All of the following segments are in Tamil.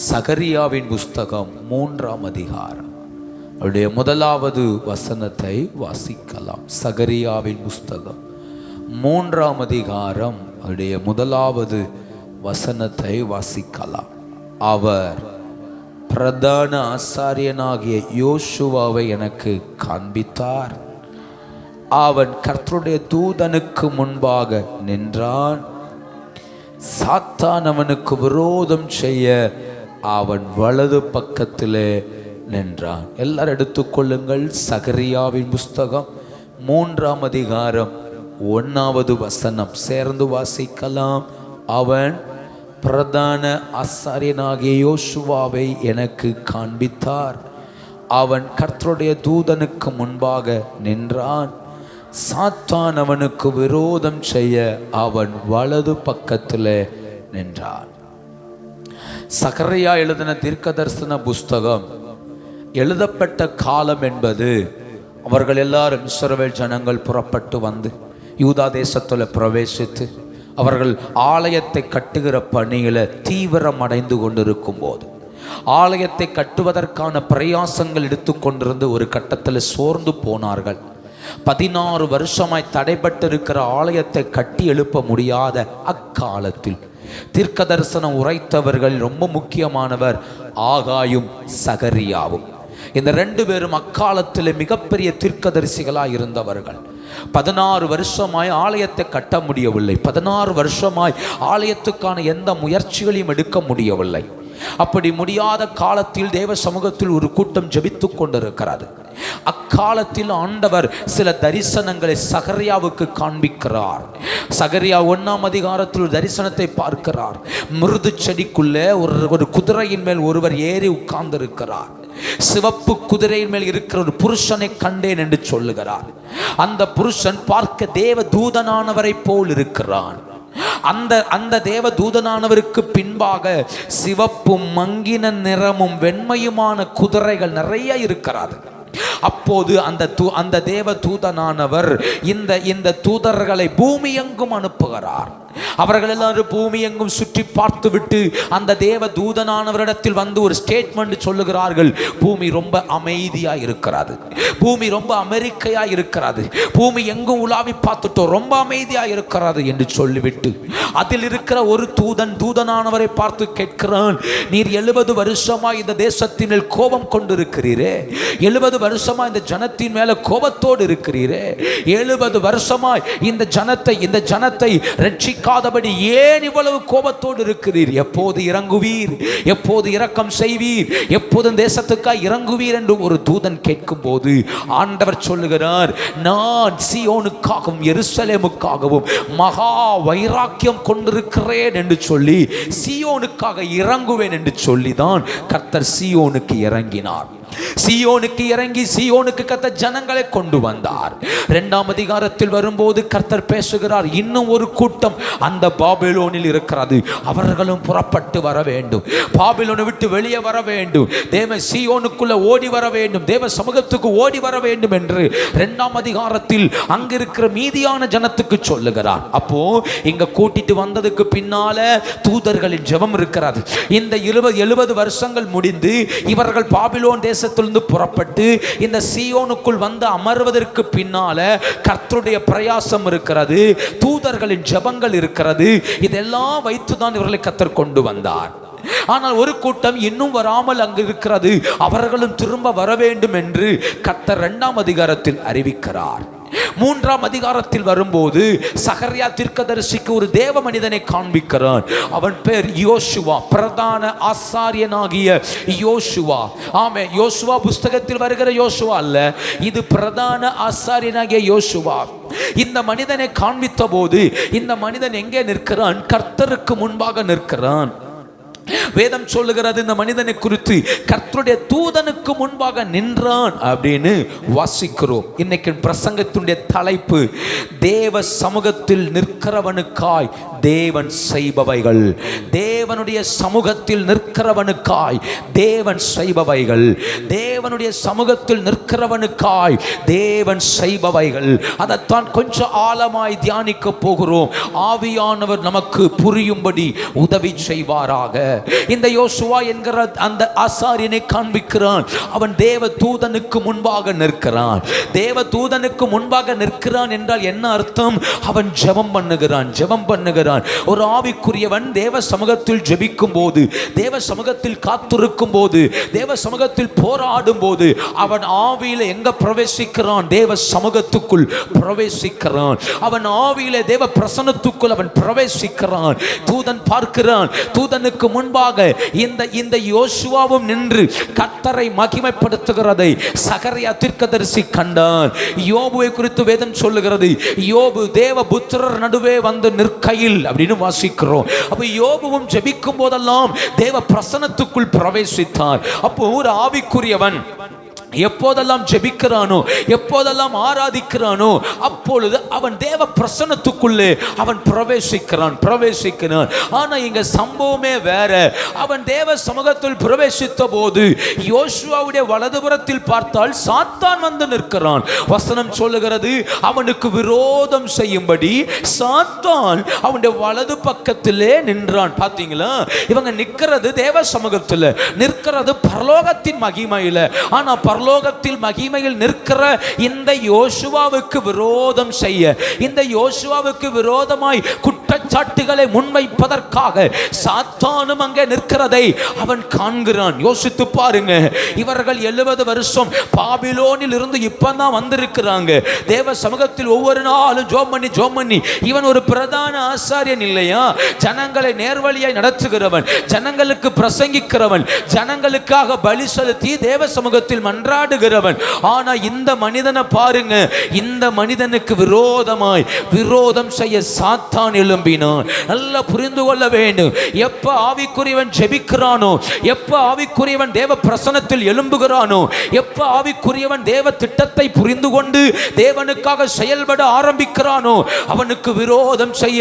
சகரியாவின் புஸ்தகம் 3ஆம் அதிகாரம் அவருடைய 1வது வசனத்தை வாசிக்கலாம். சகரியாவின் புஸ்தகம் 3ஆம் அதிகாரம் அவருடைய 1வது வசனத்தை வாசிக்கலாம். அவர் பிரதான ஆசாரியனாகிய யோசுவாவை எனக்கு காண்பித்தார். அவன் கர்த்தருடைய தூதனுக்கு முன்பாக நின்றான். சாத்தான் அவனுக்கு விரோதம் செய்ய அவன் வலது பக்கத்திலே நின்றான். எல்லாரும் எடுத்துக்கொள்ளுங்கள். சகரியாவின் புஸ்தகம் 3ஆம் அதிகாரம் 1வது வசனம் சேர்ந்து வாசிக்கலாம். அவன் பிரதான ஆசாரியனாகிய யோசுவாவை எனக்கு காண்பித்தார். அவன் கர்த்தருடைய தூதனுக்கு முன்பாக நின்றான். சாத்தான் அவனுக்கு விரோதம் செய்ய அவன் வலது பக்கத்தில் நின்றான். சகரியா எழுதின தீர்க்கதரிசன புஸ்தகம் எழுதப்பட்ட காலம் என்பது அவர்கள் எல்லாரும் இஸ்ரவேல் ஜனங்கள் புறப்பட்டு வந்து யூதா தேசத்தில் பிரவேசித்து அவர்கள் ஆலயத்தை கட்டுகிற பணியில் தீவிரம் அடைந்து கொண்டிருக்கும் போது, ஆலயத்தை கட்டுவதற்கான பிரயாசங்கள் எடுத்துக்கொண்டிருந்து ஒரு கட்டத்தில் சோர்ந்து போனார்கள். 16 வருஷமாய் தடைபட்டிருக்கிற ஆலயத்தை கட்டி எழுப்ப முடியாத அக்காலத்தில் தீர்க்க தரிசனம் உரைத்தவர்கள் ரொம்ப முக்கியமானவர் ஆகாயும் சகரியாவும். இந்த 2 பேரும் அக்காலத்தில் மிகப்பெரிய தீர்க்கதரிசிகளாய் இருந்தவர்கள். 16 வருஷமாய் ஆலயத்தை கட்ட முடியவில்லை. 16 வருஷமாய் ஆலயத்துக்கான எந்த முயற்சிகளையும் எடுக்க முடியவில்லை. அப்படி முடியாத காலத்தில் தேவ சமூகத்தில் ஒரு கூட்டம் ஜெபித்து கொண்டிருக்கிறது. அக்காலத்தில் ஆண்டவர் சில தரிசனங்களை சகரியாவுக்கு காண்பிக்கிறார். சகரியா 1ஆம் அதிகாரத்தில் தரிசனத்தை பார்க்கிறார். மிருது செடிக்குள்ளே ஒரு குதிரையின் மேல் ஒருவர் ஏறி உட்கார்ந்து இருக்கிறார். சிவப்பு குதிரையின் மேல் இருக்கிற ஒரு புருஷனை கண்டேன் என்று சொல்லுகிறார். அந்த புருஷன் பார்க்க தேவ தூதனானவரை போல் இருக்கிறான். அந்த தேவ தூதனானவருக்கு பின்பாக சிவப்பும் மங்கின நிறமும் வெண்மையுமான குதிரைகள் நிறைய இருக்கிறது. அப்போது அந்த தேவ தூதனானவர் இந்த தூதர்களை பூமி எங்கும் அனுப்புகிறார். அவர்கள் எல்லாரும் பூமி எங்கும் சுற்றி பார்த்து விட்டு அந்த தேவ தூதனானவரிடத்தில் வந்து ஒரு ஸ்டேட்மெண்ட் சொல்லுகிறார்கள். பூமி ரொம்ப அமைதியா இருக்கிறது, பூமி ரொம்ப அமெரிக்கையா இருக்கிறது, பூமி எங்கும் உலாவி பார்த்துட்டோம், ரொம்ப அமைதியா இருக்கிறது என்று சொல்லிவிட்டு அதில் இருக்கிற ஒரு தூதனானவரை பார்த்து கேட்கிறான், நீர் 70 வருஷமா இந்த தேசத்தின் மேல் கோபம் கொண்டிருக்கிறீரே, 70 வருஷமா இந்த ஜனத்தின் மேல கோபத்தோடு இருக்கிறீரே, 70 வருஷமாய் இந்த ஜனத்தை ரட்சிக்காதபடி ஏன் இவ்வளவு கோபத்தோடு இருக்கிறீர்? எப்போது இறங்குவீர்? எப்போது இரக்கம் செய்வீர்? எப்போது தேசத்துக்காக இறங்குவீர் என்று ஒரு தூதன் கேட்கும் போது ஆண்டவர் சொல்லுகிறார், நான் சீயோனுக்காகவும் எருசலேமுக்காகவும் மகா வைராக்கியம் கொண்டிருக்கிறேன் என்று சொல்லி சீயோனுக்காக இறங்குவேன் என்று சொல்லிதான் கர்த்தர் சீயோனுக்கு இறங்கினார். சீயோனுக்கு இறங்கி சீயோனுக்கு கர்த்தர் ஜனங்களை கொண்டு வந்தார். 2ஆம் அதிகாரத்தில் வரும்போது கர்த்தர் பேசுகிறார், இன்னும் ஒரு கூட்டம் அந்த பாபிலோனில் இருக்கிறது, அவர்களும் புறப்பட்டு வர வேண்டும், பாபிலோனை விட்டு வெளியே வர வேண்டும், தேவ சீயோனுக்குள்ள ஓடி வர வேண்டும், தேவ சமூகத்துக்கு ஓடி வர வேண்டும் என்று 2ஆம் அதிகாரத்தில் அங்கிருக்கிற மீதியான ஜனத்துக்கு சொல்லுகிறார். அப்போ இங்க கூட்டிட்டு வந்ததுக்கு பின்னால தூதர்களின் ஜெபம் இருக்கிறது. இந்த 70 வருஷங்கள் முடிந்து இவர்கள் பாபிலோன் தேசத்திலிருந்து புறப்பட்டு இந்த சீயோனுக்குள் வந்து அமர்வதற்கு பின்னால கர்த்தருடைய பிரயாசம் இருக்கிறது, தூதர்களின் ஜெபங்கள் இருக்கிறது. இதெல்லாம் வைத்துதான் இவர்களை கர்த்தர் கொண்டு வந்தார். ஆனால் ஒரு கூட்டம் இன்னும் வராமல் அங்கு இருக்கிறது, அவர்களும் திரும்ப வர வேண்டும் என்று கர்த்தர் 2ஆம் அதிகாரத்தில் அறிவிக்கிறார். 3ஆம் அதிகாரத்தில் வரும்போது சகரியா தீர்க்கதரிசிக்கு ஒரு தேவ மனிதனை காண்பிக்கிறான். அவன் பேர் யோசுவா, பிரதான ஆசாரியனாகிய யோசுவா. ஆமே, யோசுவா புஸ்தகத்தில் வருகிற யோசுவா அல்ல, இது பிரதான ஆசாரியனாகிய யோசுவா. இந்த மனிதனை காண்பித்த போது இந்த மனிதன் எங்கே நிற்கிறான்? கர்த்தருக்கு முன்பாக நிற்கிறான். வேதம் சொல்லுகிறது இந்த மனிதனை குறித்து, கர்த்தருடைய தூதனுக்கு முன்பாக நின்றான் அப்படின்னு வாசிக்கிறோம். இன்னைக்கு பிரசங்கத்தினுடைய தலைப்பு, தேவ சமூகத்தில் நிற்கிறவனுக்காய் தேவன் செய்பவைகள். தேவனுடைய சமூகத்தில் நிற்கிறவனுக்காய் தேவன் செய்பவைகள். தேவனுடைய சமூகத்தில் நிற்கிறவனுக்காய் தேவன் செய்பவைகள். அதைத்தான் கொஞ்சம் ஆழமாய் தியானிக்க போகிறோம். ஆவியானவர் நமக்கு புரியும்படி உதவி செய்வாராக. இந்த யோசுவா என்கிற அந்த ஆசாரியனை காண்பிக்கிறான். அவன் தேவ தூதனுக்கு முன்பாக நிற்கிறான். தேவ தூதனுக்கு முன்பாக நிற்கிறான் என்றால் என்ன அர்த்தம்? அவன் ஜெபம் பண்ணுகிறான், ஜெபம் பண்ணுகிறான். ஒரு ஆவிக்குரியவன் தேவ சமூகத்தில் ஜெபிக்கும் போது, தேவ சமூகத்தில் காத்திருக்கும் போது, தேவ சமூகத்தில் போராடும் போது அவன் ஆவியில எங்க பிரவேசிக்கிறான்? தேவ சமூகத்துக்குள் பிரவேசிக்கிறான். அவன் ஆவியில தேவ பிரசன்னத்துக்குள் அவன் பிரவேசிக்கிறான். தூதன் பார்க்கிறான். தூதனுக்கு முன்பாக இந்த யோசுவாவும் நின்று கர்த்தரை மகிமைப்படுத்துகிறதை சகரியா தீர்க்கதரிசி கண்டான். யோபுவை குறித்து வேதம் சொல்லுகிறது, யோபு தேவ புத்திரர் நடுவே வந்து நிற்கையில் அப்படின்னு வாசிக்கிறோம். அப்ப யோபுவும் ஜெபிக்கும் போதெல்லாம் தேவ பிரசன்னத்துக்குள் பிரவேசித்தார். அப்போ ஒரு ஆவிக்குரியவன் எப்போதெல்லாம் ஜெபிக்கிறானோ, எப்போதெல்லாம் ஆராதிக்கிறானோ, அப்பொழுது அவன் தேவ பிரசன்னத்துக்குள்ளே அவன் பிரவேசிக்கிறான். ஆனா இங்க சம்பவமே வேற. அவன் தேவ சமூகத்தில் பிரவேசித்த போது யோசுவாவுடைய வலதுபுறத்தில் பார்த்தால் சாத்தான் வந்து நிற்கிறான். வசனம் சொல்லுகிறது, அவனுக்கு விரோதம் செய்யும்படி சாத்தான் அவனுடைய வலது பக்கத்திலே நின்றான். பாத்தீங்களா? இவங்க நிற்கிறது தேவ சமூகத்தில், நிற்கிறது பரலோகத்தின் மகிமையில. ஆனா பரலோகத்தில் மகிமையில் நிற்கிற இந்த யோசுவாவுக்கு விரோதம் செய்ய, இந்த யோசுவாவுக்கு விரோதமாய் குற்றச்சாட்டுகளை முன்வைப்பதற்காக சாத்தானும் அங்கே நிற்கிறதை அவன் காண்கிறான். யோசித்து பாருங்க, இவர்கள் 70 வருஷம் பாபிலோனில் இருந்து இப்பதான் வந்திருக்கிறாங்க. தேவ சமூகத்தில் ஒவ்வொரு நாளும் ஜோம் பண்ணி இவன் ஒரு பிரதான ஆசாரியன் இல்லையா? ஜனங்களை நேர்வழியாய் நடத்துகிறவன், ஜனங்களுக்கு பிரசங்கிக்கிறவன், ஜனங்களுக்காக பலி செலுத்தி தேவ சமூகத்தில் மன்றாடுகிறவன். ஆனா இந்த மனிதனை பாருங்க, இந்த மனிதனுக்கு விரோதம் செய்ய சாத்தான் எழும்பினான். நல்லா புரிந்து கொள்ள வேண்டும். எப்ப ஆவிக்குரியவன் ஜெபிக்கிறானோ, எப்ப ஆவிக்குரியவன் தேவ பிரசன்னத்தில் எழும்புகிறானோ, எப்ப ஆவிக்குரியவன் தேவ திட்டத்தை புரிந்து கொண்டு தேவனுக்காக செயல்பட ஆரம்பிக்கிறானோ, அவனுக்கு விரோதம் செய்ய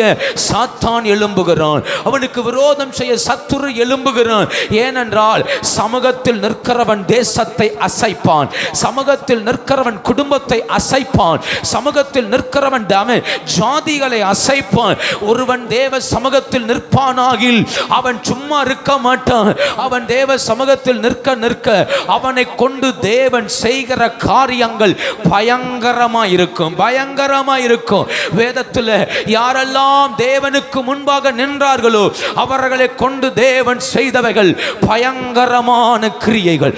சாத்தான் எழும்புகிறான். அவனுக்கு விரோதம் செய்ய சத்துரு எழும்புகிறான். ஏனென்றால் சமூகத்தில் நிற்கிறவன் தேசத்தை அசைப்பான், சமூகத்தில் நிற்கிறவன் குடும்பத்தை அசைப்பான், சமூகத்தில் நிற்கிறவன் ஜாதிகளை அசைப்பான். ஒருவன் தேவ சமூகத்தில் நிற்பானாகில் அவன் சும்மா இருக்க மாட்டான். அவன் தேவ சமூகத்தில் நிற்க அவனை கொண்டு தேவன் செய்கிற காரியங்கள் பயங்கரமாய் இருக்கும். வேதத்தில் யாரெல்லாம் தேவனுக்கு முன்பாக நின்றார்களோ அவர்களை கொண்டு தேவன் செய்தவைகள் பயங்கரமான கிரியைகள்.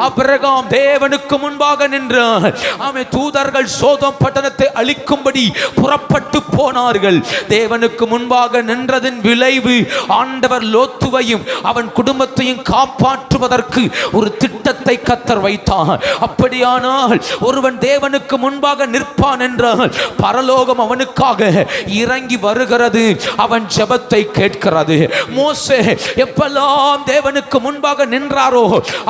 ஆபிரகாம் தேவனுக்கு முன்பாக நின்றான். அவன் தூதர்கள் சோதோம் பட்டணத்தை அழிக்கும்படி புறப்பட்டு போனார்கள். தேவனுக்கு முன்பாக நின்றதின் விளைவு ஆண்டவர் லோத்துவையும் அவன் குடும்பத்தையும் காப்பாற்றுவதற்கு ஒரு திட்டத்தை கர்த்தர் வைத்தார். அப்படியானால் ஒருவன் தேவனுக்கு முன்பாக நிற்பான் என்றால் பரலோகம் அவனுக்காக இறங்கி வருகிறது, அவன் ஜெபத்தை கேட்கிறது. மோசே எப்பெல்லாம் தேவனுக்கு முன்பாக நின்றாரோ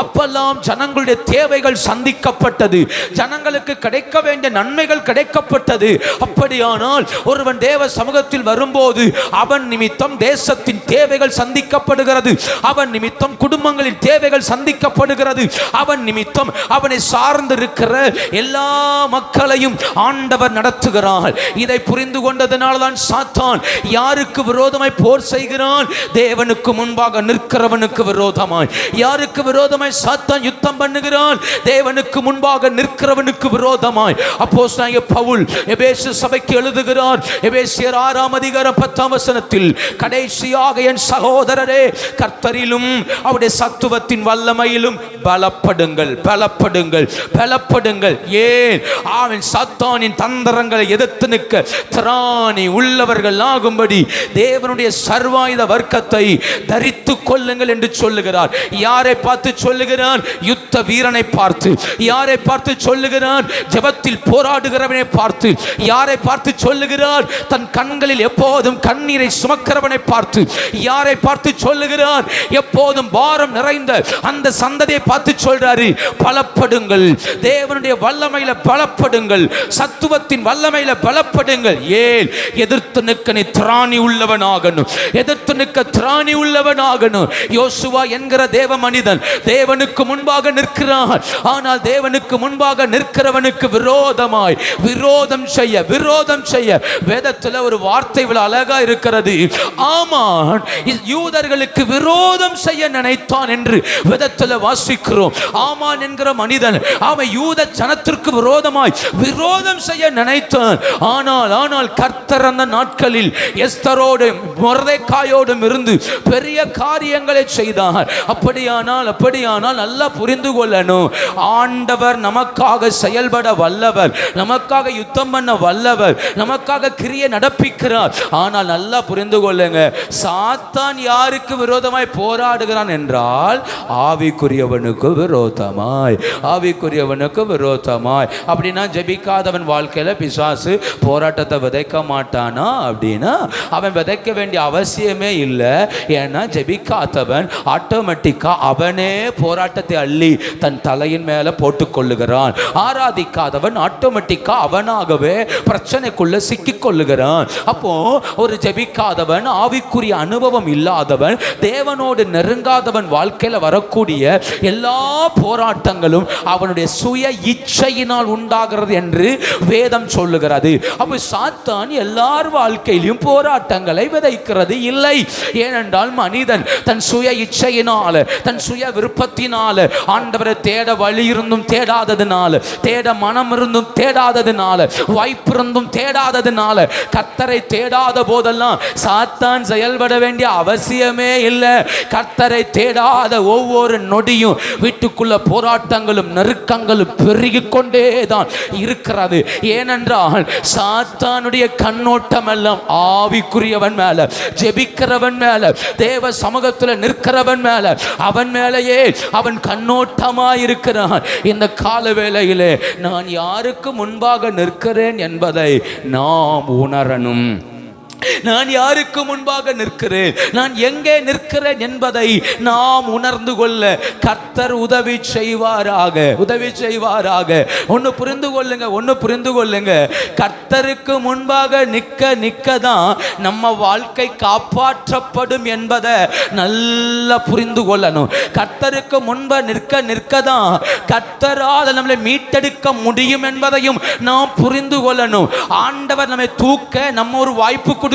அப்பெல்லாம் ஜனங்களுடைய தேவைகள் சந்திக்கப்பட்டது, ஜனங்களுக்கு கிடைக்க வேண்டிய நன்மைகள் கிடைக்கப்பட்டது. அப்படியானால் ஒருவன் தேவ சமூகத்தில் வரும்போது அவன் நிமித்தம் தேசத்தின் தேவைகள் சந்திக்கப்படுகிறது, அவன் நிமித்தம் குடும்பங்களின் தேவைகள் சந்திக்கப்படுகிறது, அவன் நிமித்தம் அவனை சார்ந்திருக்கிற எல்லா மக்களையும் ஆண்டவர் நடத்துகிறார். இதை புரிந்து கொண்டதனால்தான் சாத்தான் யாருக்கு விரோதமாய் போர் செய்கிறான்? தேவனுக்கு முன்பாக நிற்கிறவனுக்கு விரோதமாய். யாருக்கு விரோதமாய் சாத்தான் யுத்தம் பண்ணுகிறான்? தேவனுக்கு முன்பாக நிற்கிறவனுக்கு விரோதமாய். அப்போஸ்தலனாகிய பவுல் எபேசு சபைக்கு எழுதுகிறார். எபேசியர் 6:10 கடைசியாக என் சகோதரரே, கர்த்தரிலும் அவருடைய சத்துவத்தின் வல்லமையிலும் பலப்படுங்கள். ஏன்? அவன் சாத்தானின் தந்திரங்களை எதிர்த்து நிற்க திராணி உள்ளவர்கள் ஆகும்படி தேவனுடைய சர்வாயுத வர்க்கத்தை தரித்துக் கொள்ளுங்கள் என்று சொல்லுகிறார். யாரை பார்த்து சொல்லுகிறான்? யுத்த வீரனை பார்த்து. யாரை பார்த்து சொல்லுகிறான்? ஜெபத்தில் போராடுகிறவனை பார்த்து. யாரை பார்த்து சொல்லுகிறான்? தன் கண்களில் எப்போதும் கண்ணீரை சுமக்கிறவனை பார்த்து. யாரை பார்த்து சொல்லுகிறான்? எப்போதும் பாரம் நிறைந்த அந்த சந்ததியை பார்த்து சொல்றாரு, பலப்படுங்கள், தேவனுடைய வல்லமையில பலப்படுங்கள், சத்துவத்தின் வல்லமையில பலப்படுங்கள். ஏன்? எதிர்த்து நிற்க நீ திராணி உள்ளவனாகணும், எதிர்த்து நிற்க திராணி உள்ளவனாகணும். யோசுவா என்கிற தேவ மனிதன் தேவனுக்கு முன்பாக நிற்கிறான். ஆனால் தேவனுக்கு முன்பாக நிற்கிறவனுக்கு விரோதம் செய்ய செய்ய வேதத்தில் ஒரு வார்த்தை அழகா இருக்கிறது. ஆமான் யூதர்களுக்கு விரோதம் செய்ய நினைத்தான் என்று வேதத்தில் வாசிக்கிறோம். ஆமான் என்கிற மனிதன் அவன் யூத ஜனத்திற்கு விரோதம் செய்ய நினைத்தான். ஆனால் கர்த்தர் அந்த நாட்களில் எஸ்தரோடு மொர்தெகாயோடும் இருந்து பெரிய காரியங்களை செய்தார். அப்படியானால் நல்லா புரிந்து கொள்ளணும், ஆண்டவர் நமக்காக செயல்பட வல்லவர், நமக்காக யுத்தம் பண்ண வல்லவர், நமக்காக கிரியை நடப்பிக்கிறார். ஆனால் நல்லா புரிந்து கொள்ளுங்க, சாத்தான் யாருக்கு விரோதமாய் போராடுகிறான் என்றால் ஆவிக்குரியவனுக்கு விரோதமாய். அப்படின்னா ஜெபிக்காதவன் வாழ்க்கையில பிசாசு போராட்டத்தை விதைக்க மாட்டானா? அப்படின்னா அவன் விதைக்க வேண்டிய அவசியமே இல்லை. ஏன்னா ஜெபிக்காதவன் ஆட்டோமேட்டிக்கா அவனே போராட்டத்தை அள்ளி தன் தலையின் மேல போட்டுக் கொள்ளுகிறான். ஆராதிக்காதவன் ஆட்டோமேட்டிக்கா அவனாகவே பிரச்சனைக்குள்ள சிக்கிக் கொள்ளுகிறான். அப்போ ஒரு ஜெபிக்காதவன், ஆவிக்குரிய அனுபவம் இல்லாதவன், தேவனோடு நெருங்காதவன் வாழ்க்கையில வரக்கூடிய எல்லா போராட்டங்களும் அவனுடைய சுய இச்சையினால் உண்டாகிறது என்று வேதம் சொல்லுகிறது. அப்ப சாத்தான் எல்லார் வாழ்க்கையிலும் போராட்டங்களை விதைக்கிறது இல்லை. ஏனென்றால் மனிதன் தன் சுய இச்சையினால, தன் சுய விருப்பத்தினால, ஆண்டவரை தேட வழி இருந்தும் தேடாததுனால, தேட மனம் இருந்தும் தேடாததுனால, வாய்ப்பு இருந்தும் தேடாததுனால, கர்த்தரை தேடாத போதெல்லாம் சாத்தான் செயல்பட வேண்டிய அவசியமே இல்லை. கர்த்தரை தேடாத ஒவ்வொரு நொடியும் வீட்டுக்குள்ள போராட்டங்களும் நெருக்கங்களும் பெருகிக் கொண்டேதான் இருக்கிறது. ஏனென்றால் சாத்தானுடைய கண்ணோட்டம் எல்லாம் ஆவிக்குரியவன் மேல, ஜெபிக்கிறவன் மேல, தேவ சமூகத்தில் நிற்கிறவன் மேல, அவன் மேலேயே அவன் கண்ணோட்டமாயிருக்கிறான். இந்த கால வேளையிலே நான் யாருக்கு முன்பாக நிற்கிறேன் என்பதை நாம் உணரணும். நான் யாருக்கு முன்பாக நிற்கிறேன், நான் எங்கே நிற்கிறேன் என்பதை நாம் உணர்ந்து கொள்ள கர்த்தர் உதவி செய்வாராக. ஒன்று புரிந்து கொள்ளுங்க, கர்த்தருக்கு முன்பாக நிற்க தான் நம்ம வாழ்க்கை காப்பாற்றப்படும் என்பதை நல்லா புரிந்து கொள்ளணும். கர்த்தருக்கு முன்பு நிற்க தான் கர்த்தரால் நம்மளை மீட்டெடுக்க முடியும் என்பதையும் நாம் புரிந்து கொள்ளணும். ஆண்டவர் நம்மை தூக்க நம்ம ஒரு வாய்ப்பு கொடுக்கணும்.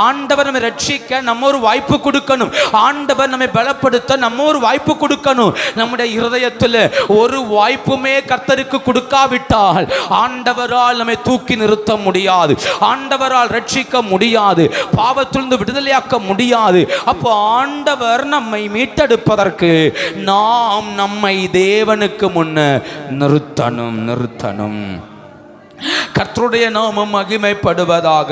ஆண்டவர் நம்மை ரட்சிக்க நம்ம ஒரு வாய்ப்பு கொடுக்கணும். ஆண்டவர் நம்மை பலப்படுத்த நம்ம ஒரு வாய்ப்பு கொடுக்கணும். நம்முடைய இருதயத்தில் ஒரு வாய்ப்புமே கர்த்தருக்கு கொடுக்காவிட்டால் ஆண்டவரால் நம்மை தூக்கி நிறுத்த முடியாது, ஆண்டவரால் ரட்சிக்க முடியாது, பாவத்திலிருந்து விடுதலையாக்க முடியாது. அப்போ ஆண்டவர் நம்மை மீட்டெடுப்பதற்கு நாம் நம்மை தேவனுக்கு முன்ன நிறுத்தணும். கர்த்தருடைய நாமம் மகிமைப்படுவதாக.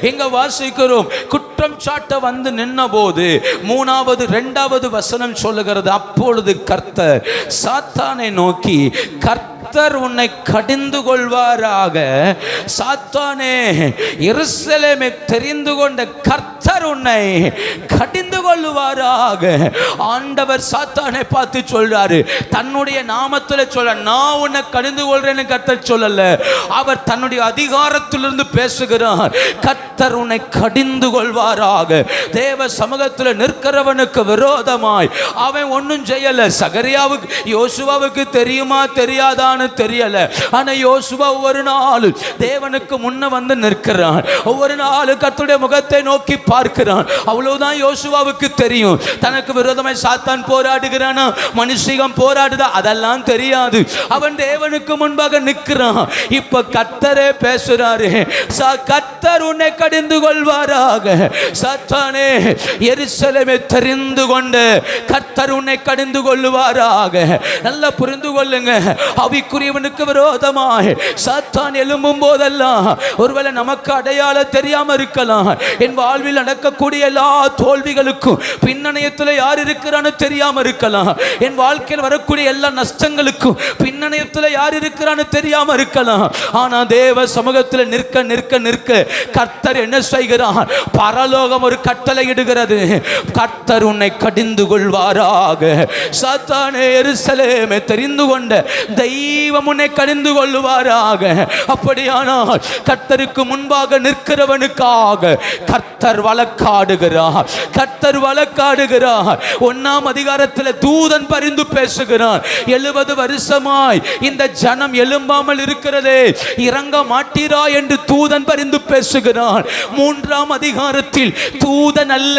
எங்க வாசிக்கிறோம், குற்றம் சாட்ட வந்து நின்ன போது 2வது வசனம் சொல்லுகிறது, அப்பொழுது கர்த்தர் சாத்தானை நோக்கி, கர்த்தர் உன்னை கடிந்து கொள்வாராக. சாத்தானே, எருசலேமை தெரிந்து கொண்ட கர்த்தர் உன்னை கடிந்து கொள்வாராக. ஆண்டவர் சாத்தானை பார்த்து சொல்றாரு, தன்னுடைய நாமத்தில் சொல்ல, நான் உன்னை கடிந்து கொள்றேன்னு கர்த்தர் சொல்லல, அவர் தன்னுடைய அதிகாரத்திலிருந்து பேசுகிறார். கர்த்தர் உன்னை கடிந்து கொள்வாராக. தேவ சமூகத்தில் நிற்கிறவனுக்கு விரோதமாய் அவன் ஒன்றும் செய்யல. சகரியாவுக்கு, யோசுவாவுக்கு தெரியுமா தெரியாதான்னு தெரியல. ஆனா யோசுவா ஒவ்வொரு நாள் தேவனுக்கு முன்ன வந்து நிற்கிறான். ஒவ்வொரு நாள் கர்த்தருடைய முகத்தை நோக்கி பார்க்கிறான். அவ்வளவுதான் யோசுவாவுக்கு தெரியும். தனக்கு விரோதமாய் சாத்தான் போராடுகிறானா, மனுஷிகம் போராடுதா, அதெல்லாம் தெரியாது. அவன் தேவனுக்கு முன்பாக நிற்கிறான். இப்ப கர்த்தரே பேசுறாரு, கர்த்தர் உன்னை கடிந்து கொள்வாராக. சாத்தானே, எருசலேமை தெரிந்து கொண்டு கர்த்தர் உன்னை கடிந்து கொள்வாராக. நல்லா புரிந்து கொள்ளுங்க, ஆவிக்குரியவனுக்கு விரோதமாய் சாத்தான் எழும்பும் போதெல்லாம் ஒருவேளை நமக்கு அடையாளம் தெரியாம இருக்கலாம். என் வாழ்வில் நடக்கக்கூடிய எல்லா தோல்விகளுக்கும் பின்னணியத்தில் யார் இருக்கிறான்னு தெரியாம இருக்கலாம். என் வாழ்க்கையில் வரக்கூடிய எல்லா நஷ்டங்களுக்கும் பின்னணியத்தில் யார் இருக்கிறான்னு தெரியாம இருக்கலாம். ஆனா தேவ சமூகத்தில் நிற்க கர்த்தர் என்ன செய்கிறார்? பரலோகம் ஒரு கட்டளை இடுகிறது, கர்த்தர் உன்னை கடிந்து கொள்வாராக. சாத்தானே, எருசலேமை தெரிந்து கொண்ட தெய்வம் உன்னை கடிந்து கொள்ளுவாராக. அப்படியானால் கர்த்தருக்கு முன்பாக நிற்கிறவனுக்காக கர்த்தர் வழக்காடுகிறார். கர்த்தர் வழக்காடுகிறார். 1ஆம் அதிகாரத்தில் தூதன் பரிந்து பேசுகிறான். 70 வருஷமாய் இந்த ஜனம் எழும்பாமல் இருக்கிறதே, இறங்க மாட்டீரா என்று தூதன் பரிந்து பேசுகிறான். 3ஆம் அதிகாரத்தில் தூதன் அல்ல,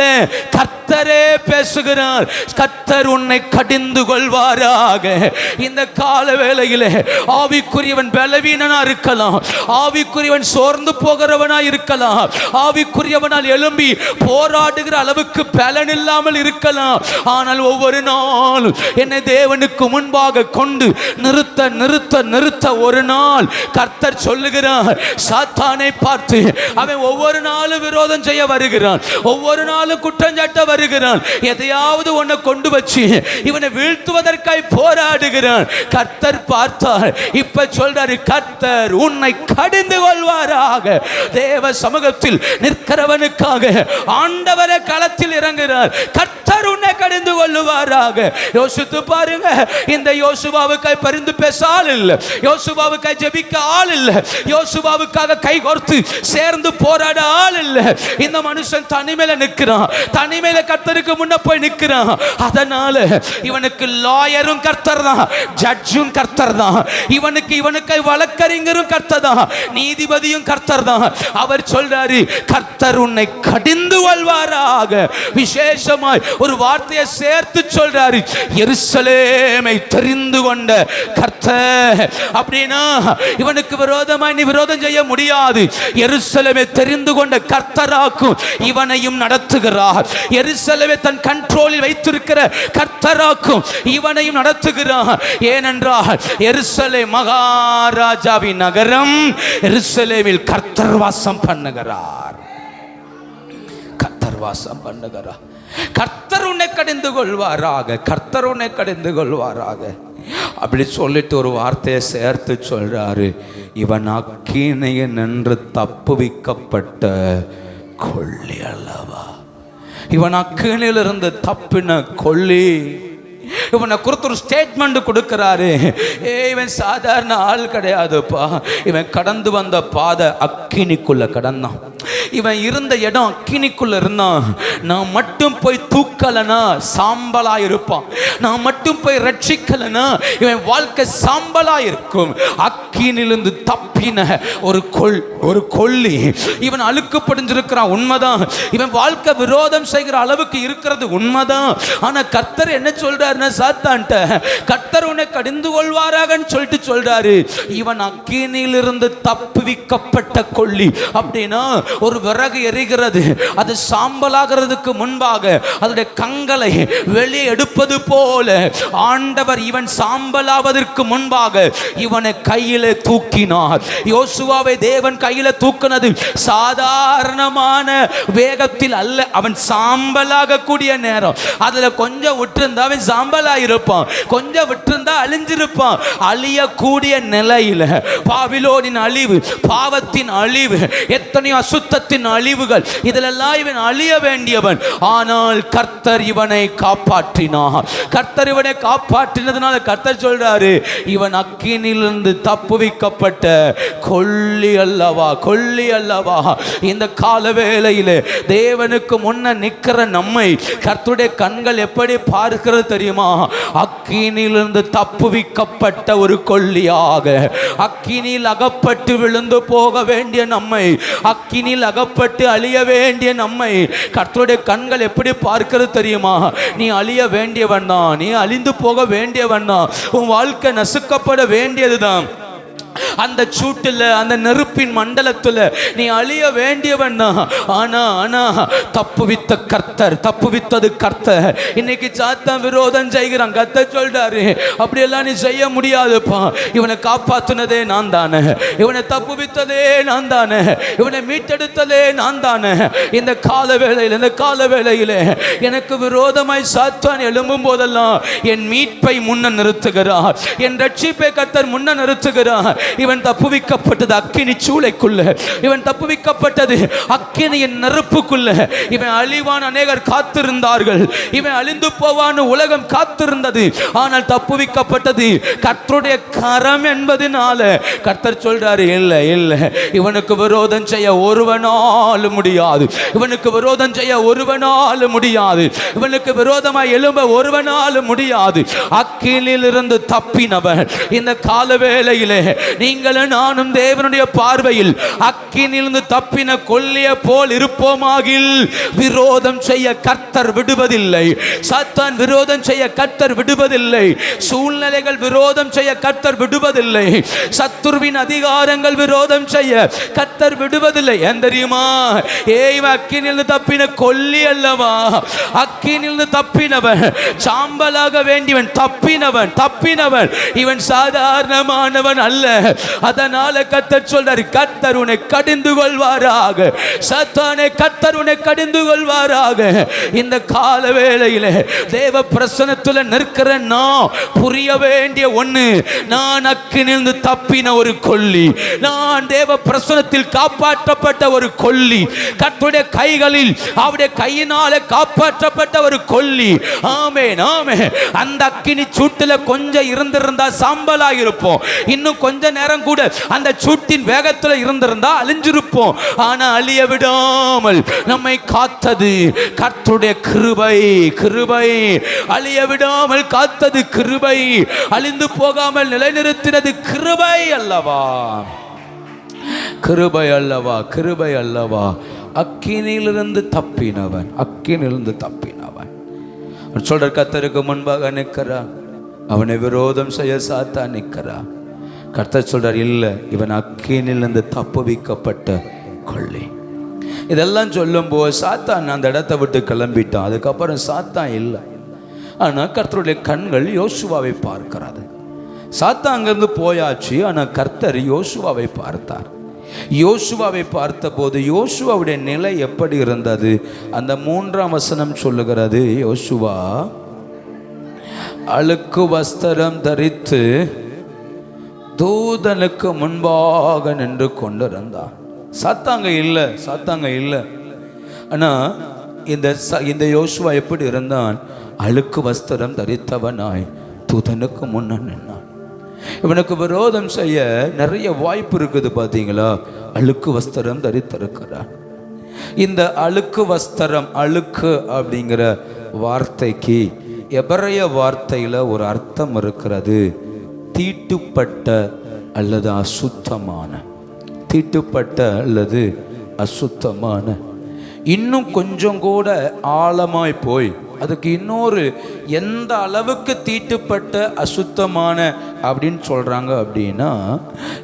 கர்த்தரே பேசுகிறார். கர்த்தர் உன்னை கடிந்து கொள்வாராக. இந்த கால வேளையிலே ஆவிக்குரியவன் பலவீனனா இருக்கலாம், ஆவிக்குரியவன் சோர்ந்து போகிறவனா இருக்கலாம், ஆவிக்குரியவனால் எழும்பி போராடுகிற அளவுக்கு பலன் இல்லாமல் இருக்கலாம். ஆனால் ஒவ்வொரு நாளும் என்னை தேவனுக்கு முன்பாக கொண்டு நிறுத்த நிறுத்த நிறுத்த ஒரு நாள் கர்த்தர் சொல்லுகிறார். சாத்தானை பார்த்து அவன் ஒவ்வொரு நாளும் விரோதம் செய்ய வருகிறான், ஒவ்வொரு நாளும் குற்றஞ்சாட்ட வருகிறான், எதையாவது ஒன்றை கொண்டு வச்சு இவனை வீழ்த்துவதற்காய் போராடுகிறான். கர்த்தர் பார்த்தார். இப்ப சொல்றாரு, கர்த்தர் உன்னை கடிந்து கொள்வாராக. தேவ சமூகத்தில் நிற்கிறவனுக்காக ஆண்டவரை களத்தில் இறங்குகிறார். கர்த்தர் உன்னை கடிந்து கொள்ளுவாராக. யோசித்து பாருங்க, இந்த யோசுவாவுக்காய் பரிந்து பேச ஆள் இல்லை, யோசுவாவுக்காய் ஜெபிக்க ஆள் இல்லை, யோசுவாவுக்காக கை கோர்த்து சேர்ந்து போராட ஆள் இல்லை. இந்த மனுஷன் தனிமையில நிற்கிறான், தனிமையில கர்த்தருக்கு முன்ன போய் நிற்கிறான். அதனால இவனுக்கு லாயரும் கர்த்தர் தான், ஜட்ஜும் கர்த்தர் தான், இவனுக்கு வழக்கறிஞரும் கர்த்தர் தான், நீதிபதியும் கர்த்தர் தான். அவர் சொல்றாரு, கர்த்தர் உன்னை கடிந்து கொள்வாராக. விசேஷமாய் ஒரு வார்த்தையை சேர்த்து சொல்றாரு, எருசலேமை தெரிந்து கொண்ட கர்த்தர். அப்படின்னா இவனுக்கு விரோதமாய் நீ விரோதம் செய்ய முடியாது. எருசலேமை தெரிந்து கொண்ட கர்த்தராக்கும் இவனையும் நடத்துகிறார். எருசலேமை தன் கண்ட்ரோலில் வைத்திருக்கிற கர்த்தராக்கும் இவனையும் நடத்துகிறார். ஏனென்றால் எருசலேம் மகாராஜாவின் நகரம், எருசலேமில் கர்த்தர் வாசம் பண்ணுகிறார். கர்த்தர் வாசம் பண்ணுகிறார். கர்த்தர் உன்னை கடிந்து கொள்வாராக, கர்த்தர் உன்னை கடிந்து கொள்வாராக. அப்படி சொல்லிட்டு ஒரு வார்த்தையை சேர்த்து சொல்றாரு, இவன் அக்கினியை நின்று தப்புவிக்கப்பட்ட கொள்ளி அல்லவா. இவன் அக்கினியிலிருந்து தப்பின கொள்ளி. இவனை குறித்து ஒரு ஸ்டேட்மெண்ட் கொடுக்கிறாரு. இவன் சாதாரண ஆள் கிடையாதுப்பா, இவன் கடந்து வந்த பாதை அக்கினிக்குள்ள கடந்தான், இவன் இருந்த இடம் அக்கினிக்குள்ள இருந்தான். நான் மட்டும் போய் தூக்கலனா சாம்பலா இருப்பான், நான் மட்டும் போய் ரட்சிக்கலனா இவன் வாழ்க்கை சாம்பலா இருக்கும். அக்கினிலிருந்து தப்பின ஒரு கொள்ளி. இவன் அழுக்கு படிஞ்சிருக்கிறான், உண்மைதான். இவன் வாழ்க்கை விரோதம் செய்கிற அளவுக்கு இருக்கிறது உண்மைதான். ஆனா கர்த்தர் என்ன சொல்றாருன்னா, சாத்தான்ட்ட கர்த்தர் உன்னை கடிந்து கொள்வாராக சொல்லிட்டு சொல்றாரு, இவன் அக்கினியிலிருந்து தப்புவிக்கப்பட்ட கொள்ளி. அப்படின்னா ஒரு விறகு எரிகிறது, அது சாம்பலாகிறதுக்கு முன்பாக அதனுடைய கங்களை வெளியே எடுப்பது போல ஆண்டவர் இவன் சாம்பலாவதற்கு முன்பாக இவனை கையிலே தூக்கினார். யோசுவாவை தேவன் கையில தூக்கினது சாதாரணமான வேகத்தில் அல்ல, அவன் சாம்பலாக கூடிய நேரம். அதுல கொஞ்சம் விட்டிருந்தா அவன் சாம்பலா இருப்பான், கொஞ்சம் விட்டிருந்தா அழிஞ்சிருப்பான். அழியக்கூடிய நிலையில பாபிலோனின் அழிவு, பாவத்தின் அழிவு, எத்தனையோ அசுத்தத்தின் அழிவுகள், இதிலெல்லாம் இவன் அழிய வேண்டியவன். ஆனால் கர்த்தர் இவனை காப்பாற்றினார். கர்த்தர் இவனை காப்பாற்றினதுனால கர்த்தர் சொல்றாரு, இவன் அக்கினியிலிருந்து தப்புவிக்கப்பட்ட கொள்ளி அல்லவா, கொள்ளி அல்லவா. இந்த கால வேளையிலே தேவனுக்கு முன்ன நிற்கிற நம்மை கர்த்தருடைய கண்கள் எப்படி பார்க்கிறது தெரியுமா? அக்கினியிலிருந்து தப்புவிக்கப்பட்ட ஒரு கொள்ளியாக. அக்கினியில் அகப்பட்டு விழுந்து போக வேண்டிய நம்மை, அக்கினியில் அகப்பட்டு அழிய வேண்டிய நம்மை கர்த்தருடைய கண்கள் எப்படி பார்க்கிறது தெரியுமா? நீ அழிய வேண்டியவன் தான், நீ அழிந்து போக வேண்டியவன் தான், உன் வாழ்க்கை நசுக்கப்பட வேண்டியதுதான். அந்த சூட்டில், அந்த நெருப்பின் மண்டலத்தில் நீ அழிய வேண்டியவன் தான். ஆனா தப்புவித்த கர்த்தர், தப்புவித்தது கர்த்தர். இன்னைக்கு சாத்தான் விரோதம் செய்கிறான். கர்த்தர் சொல்றாரு, அப்படியெல்லாம் நீ செய்ய முடியாதுப்பா, இவனை காப்பாற்றினதே நான் தானே, இவனை தப்புவித்ததே நான் தானே, இவனை மீட்டெடுத்ததே நான் தானே. இந்த கால வேளையில் எனக்கு விரோதமாய் சாத்தான் எழும்பும் போதெல்லாம் என் மீட்பை முன்ன நிறுத்துகிறார், என் ரட்சிப்பை கர்த்தர் முன்ன நிறுத்துகிறார். இவன் இவன் தப்புவிக்கப்பட்டது அக்கினி சூளைக்குள்ள, இவன் தப்புவிக்கப்பட்டது அக்கினியின் நெருப்புக்குள்ள. இவன் அழிவான் அநேகர் காத்திருந்தார்கள், இவன் அழிந்து போவான் உலகம் காத்திருந்தது. ஆனால் தப்புவிக்கப்பட்டது கர்த்தருடைய கரம் என்பதனால கர்த்தர் சொல்றாரு, இல்லை இல்லை, இவனுக்கு விரோதம் செய்ய ஒருவனாலும் முடியாது, இவனுக்கு விரோதம் செய்ய ஒருவனாலும் முடியாது, இவனுக்கு விரோதமாய் எழும்ப ஒருவனாலும் முடியாது. அக்கினியிலிருந்து தப்பினவன் இந்த காலவேளையிலே நீங்களும் நானும் தேவனுடைய பார்வையில் அக்கினியிலிருந்து தப்பின கொல்லிய போல் இருப்போமாகில் விரோதம் செய்ய கர்த்தர் விடுவதில்லை. சாத்தான் விரோதம் செய்ய கர்த்தர் விடுவதில்லை. சூழ்நிலைகள் விரோதம் செய்ய கர்த்தர் விடுவதில்லை. சத்துருவின் அதிகாரங்கள் விரோதம் செய்ய கர்த்தர் விடுவதில்லை. ஏன் தெரியுமா? அக்கினியிலிருந்து தப்பின கொல்லி அல்லவா, அக்கினியிலிருந்து தப்பினவன், சாம்பலாக வேண்டியவன் தப்பினவன், தப்பினவன். இவன் சாதாரணமானவன் அல்ல. அதனால கர்த்தர் சொல்றார், கர்த்தர் உன்னை கடிந்து கொள்வாராக, சாத்தானே கர்த்தர் உன்னை கடிந்து கொள்வாராக. இந்த கால வேளையிலே தேவ பிரசன்னத்துல நிற்கிற நான் புரிய வேண்டிய ஒண்ணு, நான் அக்கினிலிருந்து தப்பின ஒரு கொல்லி, நான் தேவ பிரசன்னத்தில் காப்பாற்றப்பட்ட ஒரு கொல்லி, கர்த்தருடைய கைகளில் அவருடைய கையினால காப்பாற்றப்பட்ட ஒரு கொல்லி. ஆமென் ஆமென். அந்த அக்கினி சூட்டுல கொஞ்சம் இருந்திருந்தா சாம்பலா இருப்போம், இன்னும் கொஞ்ச நேரம் கூட அந்த சூட்டின் வேகத்துல இருந்திருந்தா அழிஞ்சிருப்போம். ஆனா அழிய விடாமல் நம்மை காத்தது கர்த்தருடைய கிருபை, கிருபை. அழிய விடாமல் காத்தது கிருபை, அழிந்து போகாமல் நிலைநிறுத்தினது கிருபை அல்லவா, கிருபை அல்லவா, கிருபை அல்லவா. அக்கினியிலிருந்து தப்பினவன், அக்கினியிலிருந்து தப்பினவன் சொல்ற கர்த்தருக்கு முன்பாக நிற்கிறான். அவனை விரோதம் செய்ய சாத்தான் நிற்கிறான். கர்த்தர் சொல்றார், இல்லை, இவன் அக்கினியிலிருந்து தப்புவிக்கப்பட்ட கொள்ளை. இதெல்லாம் சொல்லும் போது சாத்தான் அந்த இடத்தை விட்டு கிளம்பிட்டான். அதுக்கப்புறம் சாத்தான் இல்லை. ஆனால் கர்த்தருடைய கண்கள் யோசுவாவை பார்க்கிறது. சாத்தான் அங்கிருந்து போயாச்சு, ஆனால் கர்த்தர் யோசுவாவை பார்த்தார். யோசுவாவை பார்த்தபோது யோசுவாவுடைய நிலை எப்படி இருந்தது? அந்த 3ஆம் வசனம் சொல்லுகிறது, யோசுவா அழுக்கு வஸ்திரம் தரித்து தூதனுக்கு முன்பாக நின்று கொண்டிருந்தான். சாத்தாங்க இல்லை, சாத்தாங்க இல்லை. ஆனால் இந்த யோசுவா எப்படி இருந்தான்? அழுக்கு வஸ்திரம் தரித்தவனாய் தூதனுக்கு முன்ன நின்னான். இவனுக்கு விரோதம் செய்ய நிறைய வாய்ப்பு இருக்குது. பார்த்தீங்களா? அழுக்கு வஸ்திரம் தரித்திருக்கிறான். இந்த அழுக்கு வஸ்திரம், அழுக்கு அப்படிங்கிற வார்த்தைக்கு எபிரேய வார்த்தையில் ஒரு அர்த்தம் இருக்கிறது. தீட்டுப்பட்ட அல்லது அசுத்தமான, தீட்டுப்பட்ட அல்லது அசுத்தமான. இன்னும் கொஞ்சம் கூட ஆழமாய் போய் அதுக்கு இன்னொரு எந்த அளவுக்கு தீட்டுப்பட்ட அசுத்தமான அப்படின்னு சொல்கிறாங்க அப்படின்னா,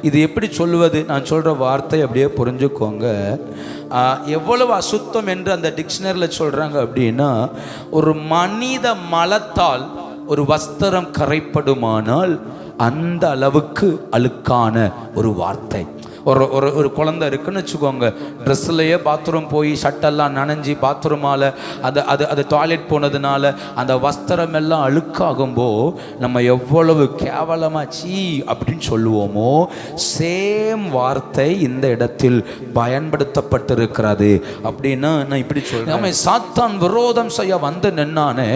இது எப்படி சொல்லுவது? நான் சொல்கிற வார்த்தை அப்படியே புரிஞ்சுக்கோங்க. எவ்வளவு அசுத்தம் என்று அந்த டிக்ஷனரியில் சொல்கிறாங்க அப்படின்னா, ஒரு மனித மலத்தால் ஒரு வஸ்திரம் கரைப்படுமானால் அந்த அளவுக்கு அழுக்கான ஒரு வார்த்தை. ஒரு குழந்தை இருக்குன்னு வச்சுக்கோங்க, ட்ரெஸ்ஸுலையே பாத்ரூம் போய் சட்டெல்லாம் நனைஞ்சி பாத்ரூமால் அது டாய்லெட் போனதுனால அந்த வஸ்திரம் எல்லாம் அழுக்காகும்போ நம்ம எவ்வளவு கேவலமாக சீ அப்படின்னு சொல்லுவோமோ, சேம் வார்த்தை இந்த இடத்தில் பயன்படுத்தப்பட்டிருக்கிறது. அப்படின்னா நான் இப்படி சொல்றேன், நம்ம சாத்தான் விரோதம் செய்ய வந்து நின்னானே,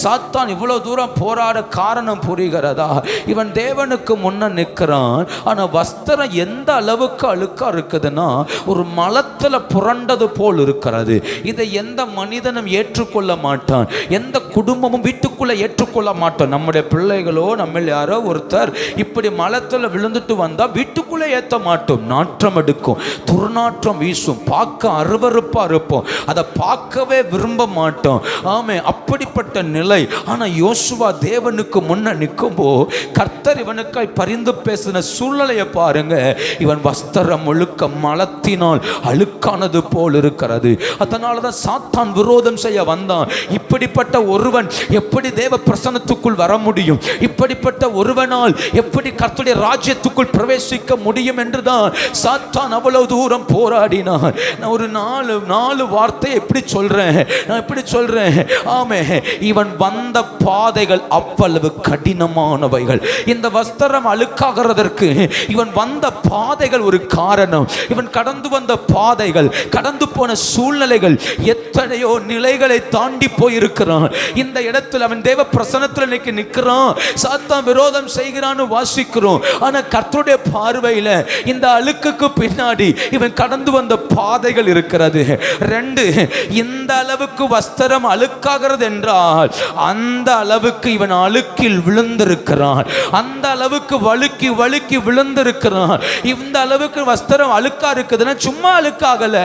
சாத்தான் இவ்வளோ தூரம் போராட காரணம் புரிகிறதா? இவன் தேவனுக்கு முன்ன நிற்கிறான். ஆனால் வஸ்திரம் எந்த அளவுக்கு அழுக்கா இருக்குதுன்னா, ஒரு மலத்துல புரண்டது போல் இருக்கிறது. இதை எந்த மனிதனும் ஏற்றுக்கொள்ள மாட்டான், எந்த குடும்பமும் வீட்டுக்குள்ள ஏற்றுக்கொள்ள மாட்டான். நம்முடைய பிள்ளைகளோ நம்ம யாரோ ஒருத்தர் இப்படி மலத்துல விழுந்துட்டு வந்தா வீட்டுக்குள்ள ஏற்ற மாட்டோம். நாற்றம் எடுக்கும், துர்நாற்றம் வீசும், பார்க்க அருவருப்பா இருப்போம், அதை பார்க்கவே விரும்ப மாட்டோம். ஆமே, அப்படிப்பட்ட நிலை. ஆனா யோசுவா தேவனுக்கு முன்ன நிற்கும்போ கர்த்தர் இவனுக்காய் பரிந்து பேசின சூழ்நிலையை பாருங்க. இவன் வஸ்திரம் முழுக்க மலத்தினால் அழுக்கானது போல் இருக்கிறது. அதனாலதான் சாத்தான் விரோதம் செய்ய வந்தான். இப்படிப்பட்ட ஒருவன் எப்படி தேவ பிரசன்னத்துக்குள் வர முடியும்? இப்படிப்பட்ட ஒருவனால் எப்படி கர்த்தருடைய ராஜ்யத்துக்குள் பிரவேசிக்க முடியும் என்றுதான் சாத்தான் அவ்வளவு தூரம் போராடினான். நான் ஒரு நாலு வார்த்தை எப்படி சொல்றேன், நான் எப்படி சொல்றேன்? ஆமே, இவன் வந்த பாதைகள் அவ்வளவு கடினமானவைகள். இந்த வஸ்திரம் அழுக்காகிறதற்கு இவன் வந்த பாதைகள் ஒரு காரணம். இவன் கடந்து வந்த பாதைகள், கடந்து போன சூழ்நிலைகள் எத்தனையோ நிலைகளை தாண்டி போயிருக்கிறான். இந்த இடத்துல அவன் தேவ பிரசன்னத்தில் இன்னைக்கு நிற்கிறான். சாத்தான் விரோதம் செய்கிறான்னு வாசிக்கிறோம். ஆனா கர்த்தருடைய பார்வையில் இந்த அழுக்குக்கு பின்னாடி இவன் கடந்து வந்த பாதைகள் இருக்கிறது. 2, இந்த அளவுக்கு வஸ்திரம் அழுக்காகிறது என்றால் அந்த அளவுக்கு இவன் அழுக்கில் விழுந்திருக்கிறான். அந்த அளவுக்கு வழுக்கி வழுக்கி விழுந்திருக்கிறான். இந்த அளவுக்கு வஸ்திரம் அழுக்கா இருக்குதுன்னா சும்மா அழுக்காகல,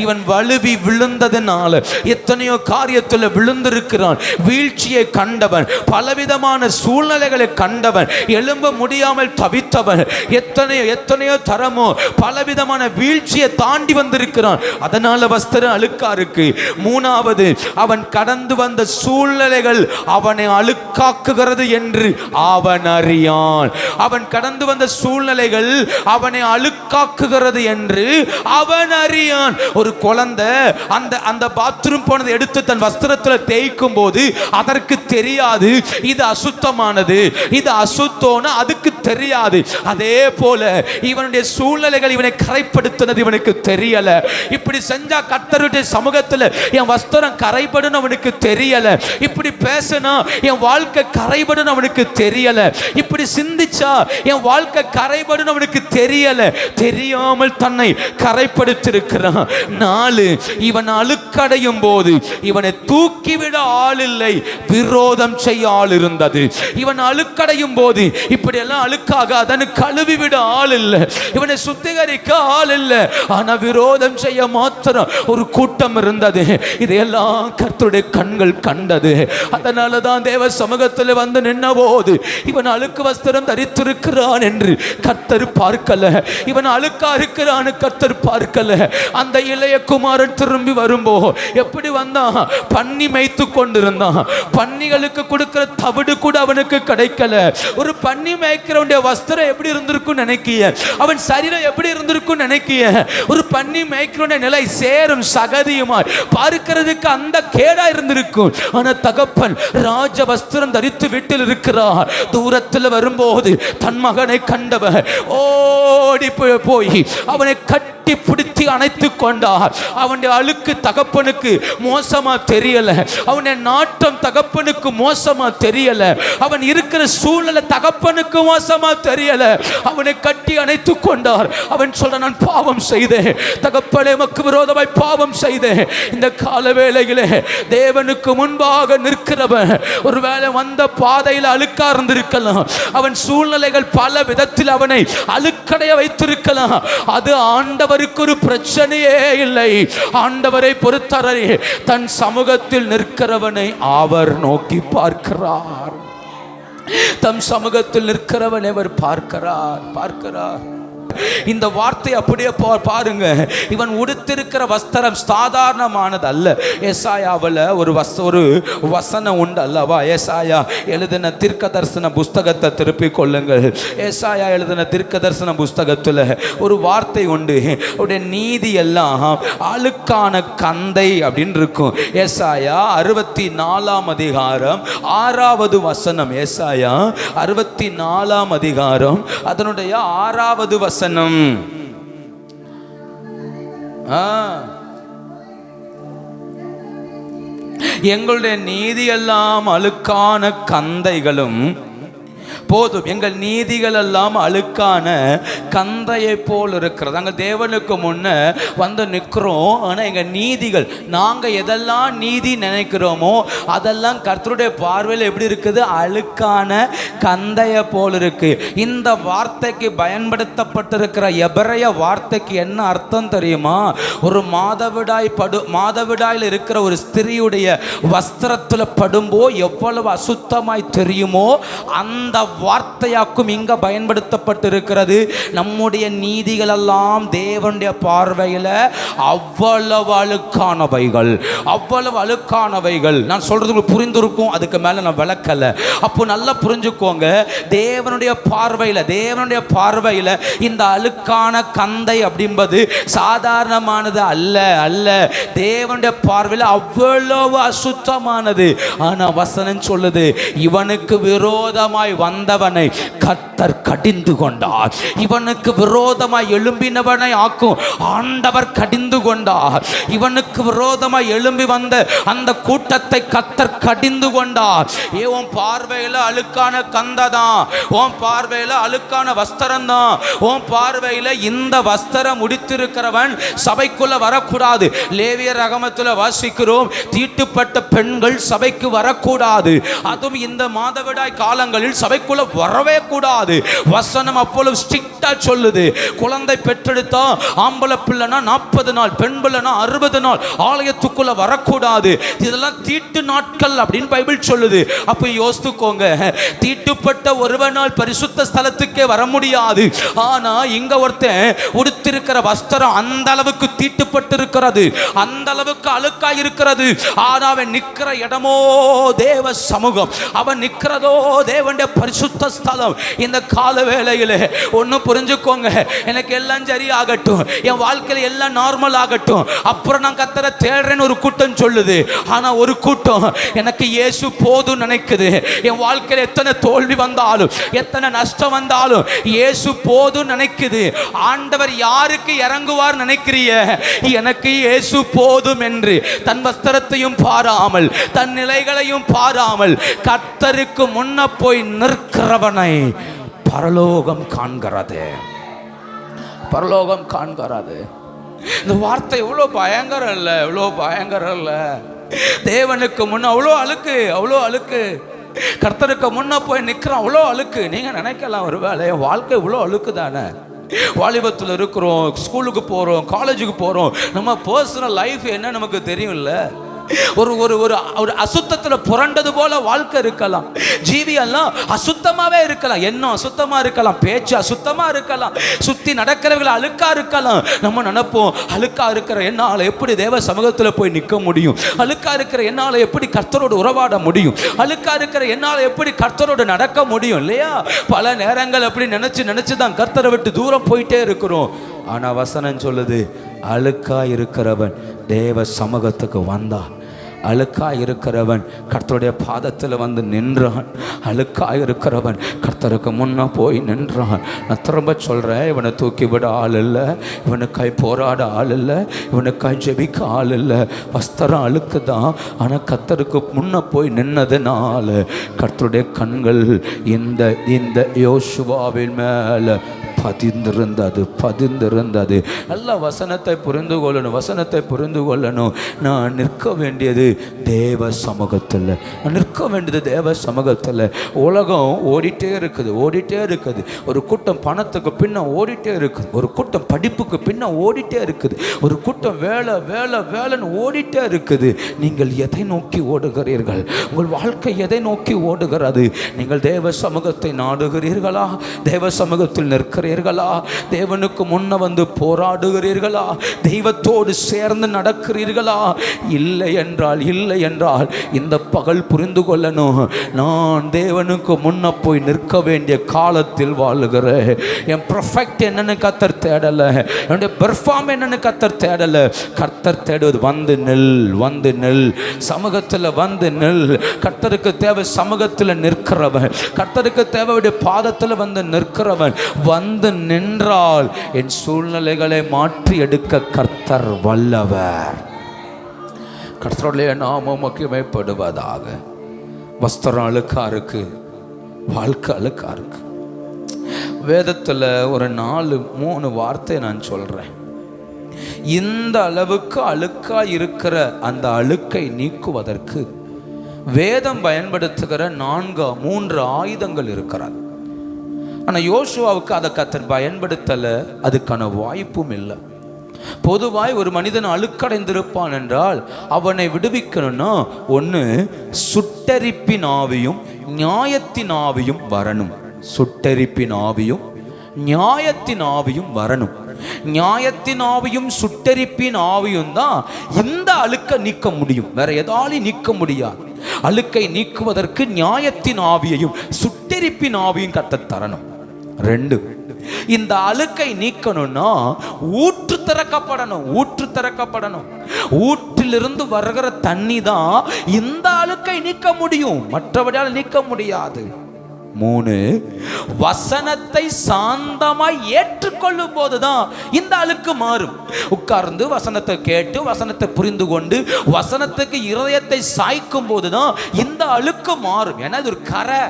இவன் வழுவி விழுந்ததுனால எத்தனையோ காரியத்தில் விழுந்திருக்கிறான். வீழ்ச்சியை கண்டவன், பலவிதமான சூழ்நிலைகளை கண்டவன், எழும்ப முடியாமல் தவித்தவன், எத்தனையோ தரமோ பலவிதமான வீழ்ச்சியை தாண்டி வந்திருக்கிறான். அதனால வஸ்திரம் அழுக்கா இருக்கு. 3வது, அவன் கடந்து வந்த சூழ்நிலைகள் அவனை அழுக்காக்குகிறது என்று அவன் அறியான். அவன் கடந்து வந்த சூழ்நிலைகள் அவனை அழுக்காக்குகிறது என்று அவன் அறியான். ஒரு குழந்தை அந்த பாத்ரூம் போனதை எடுத்து தன் வஸ்திரத்தில் தேய்க்கும் போது அதற்கு தெரியாது இது அசுத்தமானது, இது அசுத்தோன்னு அதுக்கு தெரியாது. அதே போல இவனுடைய சூழ்நிலைகள் இவனை கரைப்படுத்தினது இவனுக்கு தெரியல. இப்படி செஞ்சா கர்த்தருடைய சமூகத்தில் என் வஸ்திரம் கரைபடும் அவனுக்கு தெரியல. இப்படி பேசினா என் வாழ்க்கை கரைபடும் அவனுக்கு தெரியல. இப்படி சிந்திச்சா என் வாழ்க்கை கரைபடும் அவனுக்கு தெரியல. தெரியாமல் தன்னை கரைப்படுத்திருக்கிறான். 4, இவன் அழுக்கடையும் போது இவனை தூக்கிவிட ஆள் இல்லை, விரோதம் செய்ய ஆள் இருந்தது. இவன் அழுக்கடையும் போது இப்படி எல்லாம் அழுக்காக அதனை கழுவி விட ஆள் இல்லை, இவனை சுத்திகரிக்க ஆள் இல்லை. ஆனா விரோதம் செய்ய மாத்திரம் ஒரு கூட்டம் இருந்தது. இதையெல்லாம் கர்த்தருடைய கண்கள் கண்டது. அதனாலதான் தேவ சமூகத்தில் வந்து நின்ன போது இவன் அழுக்கு வஸ்திரம் தரித்திருக்கிறான் என்று கர்த்தர் பார்க்கல. இவன் அழுக்கா இருக்கிறான்னு கர்த்தர் பார்க்கல. அந்த இளைய குமாரன் திரும்பி வரும்போ எப்படி வந்தான்? பன்னி மேய்த்து கொண்டிருந்தான். பன்னிகளுக்கு கொடுக்கிற தவிடு கூட அவனுக்கு கிடைக்கல. ஒரு பன்னி மேய்க்கிறவனுடைய வஸ்திரம் எப்படி இருந்திருக்கும் நினைக்கிய? அவன் சரீரம் எப்படி இருந்திருக்கும் நினைக்கிய? ஒரு பன்னி மேய்க்கிறவனுடைய நிலை சேரும் சகதியுமாய் பார்க்கிறதுக்கு அந்த கேடா இருந்திருக்கும். ஆனா தகப்பன் ராஜ வஸ்திரம் தரித்து வீட்டில் இருக்கிறார். தூரத்தில் வரும்போது தன் மகனை கண்டவர் ஓடி போய் அவனை கட்டி பிடித்து அணைத்து கொண்டார். அவனுடைய அழுக்கு தகப்பனுக்கு மோசமா தெரியல, அவனுடைய நாட்டம் தகப்பனுக்கு மோசமா தெரியல, அவன் இருக்கிற சூழ்நிலை தகப்பனுக்கு மோசமா தெரியல. அவனை கட்டி அணைத்து கொண்டார். அவன் சொல்ற, நான் பாவம் செய்தேன் தகப்பனே, உமக்கு விரோதமாய் பாவம் செய்தேன். இந்த கால வேளையிலே தேவனுக்கு முன்பாக நிற்கிறவன் ஒருவேளை வந்த பாதையில் அழுக்கா இருந்திருக்கலாம். அவன் சூழ்நிலைகள் பல விதத்தில் அவனை அழுக்கடைய வைத்திருக்கலாம். அது ஆண்டவருக்கு ஒரு பிரச்சனையே இல்லை. ஆண்டவரை பொறுத்தவரை தன் சமூகத்தில் நிற்கிறவனை அவர் நோக்கி பார்க்கிறார். தம் சமூகத்தில் நிற்கிறவனை அவர் பார்க்கிறார். இந்த வார்த்தை அப்படியே பாருங்க. இவன் உடுத்திருக்கிற வஸ்திரம் சாதாரணமானது அல்ல. ஏசாயாவில் ஒரு வசனம் உண்டு அல்லவா? ஏசாயா எழுதின தீர்க்க தரிசன புஸ்தகத்தை திருப்பிக் கொள்ளுங்கள். ஏசாயா எழுதின தீர்க்க தரிசன புஸ்தகத்தில் ஒரு வார்த்தை உண்டு. அவருடைய நீதி எல்லாம் அழுக்கான கந்தை அப்படின்னு இருக்கும். ஏசாயா 64ஆம் அதிகாரம் 6வது வசனம். ஏசாயா 64ஆம் அதிகாரம் அதனுடைய 6வது வசனம். எங்களுடைய நீதியெல்லாம் அழுக்கான கந்தைகளும் போதும், எங்கள் நீதிகள் எல்லாம் அழுக்கான கந்தையை போல் இருக்கிறது. நாங்கள் தேவனுக்கு முன்ன வந்து நிற்கிறோம். ஆனால் எங்கள் நீதிகள், நாங்கள் எதெல்லாம் நீதி நினைக்கிறோமோ அதெல்லாம் கர்த்தருடைய பார்வையில் எப்படி இருக்குது? அழுக்கான கந்தையை போல் இருக்கு. இந்த வார்த்தைக்கு பயன்படுத்தப்பட்டிருக்கிற எபிரேய வார்த்தைக்கு என்ன அர்த்தம் தெரியுமா? ஒரு மாதவிடாயில் இருக்கிற ஒரு ஸ்திரியுடைய வஸ்திரத்தில் படும்போ எவ்வளவு அசுத்தமாய் தெரியுமோ அந்த வார்த்தையாக்கும் இங்க பயன்படுத்தப்பட்டிருக்கிறது. நம்முடைய நீதிகள் எல்லாம் தேவனுடைய பார்வையில் அவ்வளவு அழுக்கானவைகள், அவ்வளவு அழுக்கானவைகள். நான் சொல்றது உங்களுக்கு புரிந்திருக்கும், அதுக்கு மேல நான் விளக்கல. அப்போ நல்லா புரிஞ்சுக்கோங்க, தேவனுடைய பார்வையில் இந்த அழுக்கான கந்தை அப்படின்பது சாதாரணமானது அல்ல அல்ல. தேவனுடைய பார்வையில் அவ்வளவு அசுத்தமானது. ஆனா வசனம் சொல்லுது, இவனுக்கு விரோதமாய் வந்தவனை கர்த்தர் கடிந்து கொண்டார். இவனுக்கு விரோதமாய் எழும்பினவனை ஆக்கும் ஆண்டவர் கடிந்து கொண்டார். இவனுக்கு விரோதமாய் எழும்பி வந்த அந்த கூட்டத்தை கர்த்தர் கடிந்து கொண்டார். உன் பார்வையில் அழுக்கான கந்ததான், உன் பார்வையில் அழுக்கான வஸ்திரம் தான், உன் பார்வையில் இந்த வஸ்திரம் முடித்திருக்கிறவன் சபைக்குள்ள வரக்கூடாது. லேவியர் ரகமத்துல வாசிக்கிறோம், தீட்டுப்பட்ட பெண்கள் சபைக்கு வரக்கூடாது. அதுவும் இந்த மாதவிடாய் காலங்களில் சபைக்குள்ள வரவே கூடாது. வசனம் அவ்வளவு ஸ்ட்ரிக்டா சொல்லுது. குழந்தை பெற்றெடுத்தா ஆம்பளை பிள்ளைனா 40 நாள், பெண் பிள்ளைனா 60 நாள் ஆலயத்துக்குள்ள வரக்கூடாது. இதெல்லாம் தீட்டு நாட்கள் அப்படின்னு பைபிள் சொல்லுது. அப்ப யோசித்துக்கோங்க, தீட்டுப்பட்ட ஒருவனால் பரிசுத்த ஸ்தலத்துக்கே வர முடியாது. ஆனா இங்க ஒருத்தன் உடுத்திருக்கிற வஸ்திரம் அந்த அளவுக்கு தீட்டுப்பட்டு இருக்கிறது, அந்த அளவுக்கு அழுக்காய் இருக்கிறது. ஆனா அவன் நிக்கிற இடமோ தேவ சமூகம், அவன் நிக்கிறதோ தேவனுடைய பரிசுத்த ஸ்தலம். இந்த கால வேளையிலே ஒன்னு புரிஞ்சுக்கோங்க, எனக்கு எல்லாம் சரியாகட்டும், என் வாழ்க்கையில எல்லாம் நார்மல் ஆகட்டும், அப்புறம் நான் கர்த்தரை தேடுறேன்னு ஒரு கூட்டம் சொல்லுது. ஆனா ஒரு கூட்டம் எனக்கு இயேசு போதும் நினைக்குது. என் வாழ்க்கையில எத்தனை தோல்வி வந்தாலும், எத்தனை நஷ்டம் வந்தாலும் இயேசு போதும் நினைக்குது. ஆண்டவர் யாருக்கு இறங்குவார் நினைக்கிறீங்க? எனக்கு இயேசு போதும் என்று தன் வஸ்திரத்தையும் பாராமல், தன் நிலைகளையும் பாராமல் கர்த்தருக்கு முன்ன போய் நிற்கிறவனை பரலோகம் காண்கிறது. பரலோகம் காண்கிறது. இந்த வார்த்தை எவ்வளோ பயங்கரம் இல்லை? எவ்வளோ பயங்கரம் இல்லை? தேவனுக்கு முன்ன அவ்வளோ அழுக்கு, அவ்வளோ அழுக்கு. கர்த்தருக்கு முன்ன போய் நிற்கிறோம், அவ்வளோ அழுக்கு. நீங்க நினைக்கலாம், ஒரு வேலை வாழ்க்கை இவ்வளோ அழுக்கு தானே. வாலிபத்தில் இருக்கிறோம், ஸ்கூலுக்கு போகிறோம், காலேஜுக்கு போகிறோம், நம்ம பர்சனல் லைஃப் என்ன நமக்கு தெரியும்ல. ஒரு ஒரு ஒரு அசுத்தத்தில் புரண்டது போல வாழ்க்கை இருக்கலாம். ஜீவியெல்லாம் அசுத்தமாகவே இருக்கலாம், எண்ணம் அசுத்தமாக இருக்கலாம், பேச்சு அசுத்தமாக இருக்கலாம், சுற்றி நடக்கிறவர்கள் அழுக்கா இருக்கலாம். நம்ம நினைப்போம், அழுக்கா இருக்கிற என்னால் எப்படி தேவ சமூகத்தில் போய் நிற்க முடியும்? அழுக்கா இருக்கிற என்னால் எப்படி கர்த்தரோடு உறவாட முடியும்? அழுக்கா இருக்கிற என்னால் எப்படி கர்த்தரோடு நடக்க முடியும்? இல்லையா? பல நேரங்கள் அப்படி நினைச்சு தான் கர்த்தரை விட்டு தூரம் போயிட்டே இருக்கிறோம். ஆனா வசனம் சொல்லுது, அழுக்கா இருக்கிறவன் தேவ சமூகத்துக்கு வந்தான். அழுக்கா இருக்கிறவன் கர்த்தருடைய பாதத்தில் வந்து நின்றான். அழுக்கா இருக்கிறவன் கர்த்தருக்கு முன்ன போய் நின்றான். நான் திரும்ப சொல்கிறேன், இவனை தூக்கி விட ஆள் இல்லை, இவனுக்காய் போராட ஆள் இல்லை, இவனுக்காய் ஜெபிக்க ஆள் இல்லை. வஸ்திரம் அழுக்கு தான், ஆனால் கர்த்தருக்கு முன்ன போய் நின்னதுனால கர்த்தருடைய கண்கள் இந்த யோசுவாவின் மேலே பதிந்திருந்தது. நல்ல வசனத்தை புரிந்து கொள்ளணும். நான் நிற்க வேண்டியது தேவ சமூகத்தில், உலகம் ஓடிட்டே இருக்குது. ஒரு கூட்டம் பணத்துக்கு பின்ன ஓடிட்டே இருக்குது, ஒரு கூட்டம் படிப்புக்கு பின்ன ஓடிட்டே இருக்குது, ஒரு கூட்டம் வேலைன்னு ஓடிட்டே இருக்குது. நீங்கள் எதை நோக்கி ஓடுகிறீர்கள்? உங்கள் வாழ்க்கை எதை நோக்கி ஓடுகிறது? நீங்கள் தேவ சமூகத்தை நாடுகிறீர்களா? தேவ சமூகத்தில் நிற்கிறீர்களா? தேவனுக்கு முன்ன வந்து போராடுகிறீர்களா? தெய்வத்தோடு சேர்ந்து நடக்கிறீர்களா? இல்லை என்றால் இந்த பகல் புரிந்து கொள்ளணும், நான் தேவனுக்கு முன்ன போய் நிற்க வேண்டிய காலத்தில் வாழுகிறேன். என் பெர்ஃபெக்ட் என்னன்னு கர்த்தர் தேடல, என்னுடைய பெர்ஃபார்ம் என்னன்னு கர்த்தர் தேடல. கர்த்தர் தேடுவது வந்து நெல் சமூகத்தில் வந்து நெல். கர்த்தருக்கு தேவை சமூகத்தில் நிற்கிறவன், கர்த்தருக்கு தேவையுடைய பாதத்தில் வந்து நிற்கிறவன் வந்து நின்றால் என் சூழ்நிலைகளை மாற்றி எடுக்க கர்த்தர் வல்லவர். கர்த்தருடைய நாமம் மகிமைப்படுவதாக. வஸ்திரம் அழுக்கா இருக்கு, வாழ்க்கை அழுக்கா இருக்கு. வேதத்தில் ஒரு 4-3 வார்த்தை நான் சொல்றேன். இந்த அளவுக்கு அழுக்கா இருக்கிற அந்த அழுக்கை நீக்குவதற்கு வேதம் பயன்படுத்துகிற 3 ஆயுதங்கள் இருக்கிறது. ஆனால் யோசுவாவுக்கு அதை கர்த்தர் பயன்படுத்தலை, அதுக்கான வாய்ப்பும் இல்லை. பொதுவாய் ஒரு மனிதன் அழுக்கடைந்திருப்பான் என்றால் அவனை விடுவிக்கணும்னா ஒன்று சுட்டரிப்பின் ஆவியும் நியாயத்தின் ஆவியும் வரணும். சுட்டெரிப்பின் ஆவியும் நியாயத்தின் ஆவியும் வரணும். நியாயத்தின் ஆவியும் சுட்டெரிப்பின் ஆவியும் தான் இந்த அழுக்கை நீக்க முடியும். வேற எதாலும் நீக்க முடியாது. அழுக்கை நீக்குவதற்கு நியாயத்தின் ஆவியையும் சுட்டெரிப்பின் ஆவியும் கர்த்தர் தரணும். 2, இந்த அழுக்கை நீக்கணும்னா ஊற்று திறக்கப்படணும். ஊற்று திறக்கப்படணும். ஊற்றிலிருந்து வருகிற தண்ணி தான் இந்த அழுக்கை நீக்க முடியும், மற்றபடியால் நீக்க முடியாது. 3, வசனத்தை சாந்தமாய் ஏற்றுக்கொள்ளும் போதுதான் இந்த அழுக்கு மாறும். உட்கார்ந்து வசனத்தை கேட்டு வசனத்தை புரிந்து கொண்டு வசனத்துக்கு இருதயத்தை சாய்க்கும் போதுதான் இந்த அழுக்கு மாறும். ஏன்னா இது ஒரு கரை.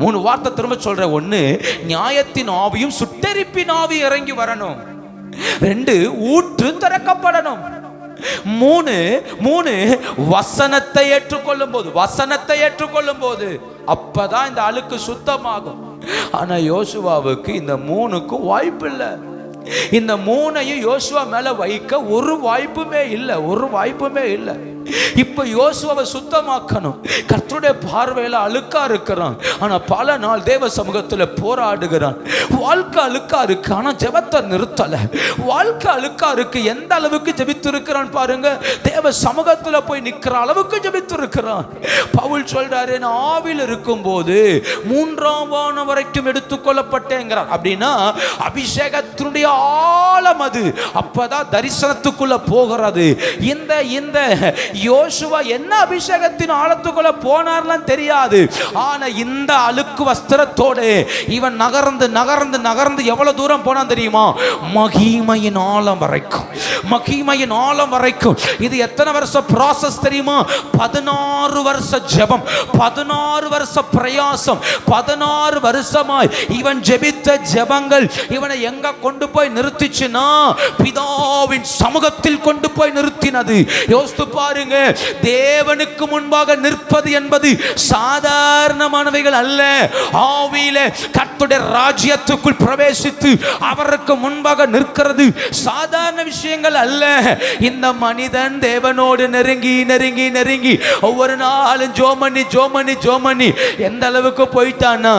3 வார்த்தை திரும்ப சொல்ற. 1, நியாயத்தின் ஆவியும் சுட்டெரிப்பின் ஆவி இறங்கி வரணும். 2, ஊற்று திறக்கப்படணும். 3, வசனத்தை ஏற்றுக்கொள்ளும் போது, வசனத்தை ஏற்றுக்கொள்ளும் போது அப்பதான் இந்த அழுக்கு சுத்தமாகும். ஆனா யோசுவாவுக்கு இந்த 3க்கும் வாய்ப்பு இல்லை. இந்த 3ஐயும் யோசுவா மேல வைக்க ஒரு வாய்ப்புமே இல்லை, ஒரு வாய்ப்புமே இல்லை. இப்ப யோசுவாவை சுத்தமாக்கணும். கர்த்தருடைய பார்வையில அழுக்கா இருக்கிறான். ஆனா பல நாள் தேவ சமூகத்துல போராடுகிறான். வாழ்க்கை அழுக்கா இருக்கு, ஆனா ஜெபத்தை நிறுத்தல. வாழ்க்கை அழுக்கா இருக்கு. எந்த அளவுக்கு ஜெபித்து இருக்கிறான் பாருங்க. தேவ சமூகத்துல போய் நிக்கிற அளவுக்கு ஜெபித்து இருக்கிறான். பவுல் சொல்றாரு, நான் ஆவியில் இருக்கும் போது 3ஆம் வானம் வரைக்கும் எடுத்துக்கொள்ளப்பட்டேங்கிறார். அப்படின்னா அபிஷேகத்தினுடைய ஆழம் அது. அப்பதான் தரிசனத்துக்குள்ள போகிறது. இந்த யோசுவா என்ன அபிஷேகத்தின் ஆழத்துக்குள்ள போனார்லாம் தெரியாது. ஆனா இந்த அழுக்கு வஸ்திரத்தோடு இவன் நகர்ந்து நகர்ந்து நகர்ந்து எவ்வளவு தூரம் போனான் தெரியுமா? மகிமையின் ஆழம் வரைக்கும். மகிமையின் ஆழம் வரைக்கும். இது எத்தனை வருஷம் ப்ராசஸ் தெரியுமா? 16 வருஷ ஜெபம், 16 வருஷ பிரயாசம், 16 வருஷமாய் இவன் ஜெபித்த ஜெபங்கள் இவனை எங்க கொண்டு போய் நிறுத்திச்சுன்னா பிதாவின் சமூகத்தில் கொண்டு போய் நிறுத்தினது. யோசித்து பாருங்க. தேவனுக்கு முன்பாக நிற்பது என்பது சாதாரணமானவைகள் அல்ல. ஆவியில கர்த்தருடைய ராஜ்யத்துக்குள் பிரவேசித்து அவருக்கு முன்பாக நிற்கிறது சாதாரண விஷயங்கள் அல்ல. இந்த மனிதன் தேவனோடு நெருங்கி நெருங்கி நெருங்கி ஒவ்வொரு நாளும் ஜோமனி எந்த அளவுக்கு போயிட்டான்னா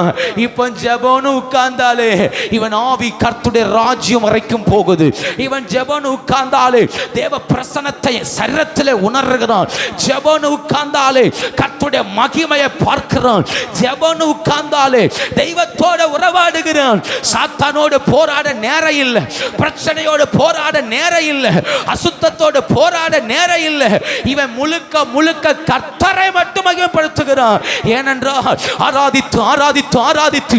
இப்ப ஜெபம்னு உட்கார்ந்தாலே இவன் ஆவி கர்த்தருடைய ராஜ்யம் வரைக்கும் போகுது. இவன் ஜெபம்னு உட்கார்ந்தாலே தேவ பிரசன்னத்தை சரீரத்திலே உணர்கிறான். ஜெபம்னு உட்கார்ந்தாலே கர்த்தருடைய மகிமையை பார்க்கிறான். ஜெபம்னு உட்கார்ந்தாலே தெய்வத்தோட உறவாடுகிறான். சாத்தானோடு போராட நேரம் இல்லை, பிரச்சனையோடு போராட நேரம் இல்லை, அசுத்தத்தோடு போராட நேரம் இல்லை. இவன் முழுக்க முழுக்க கர்த்தரை மட்டும் மகிமைப்படுத்துகிறான். ஏனென்றால் ஆராதித்து ஆராதித்து ஆராதித்து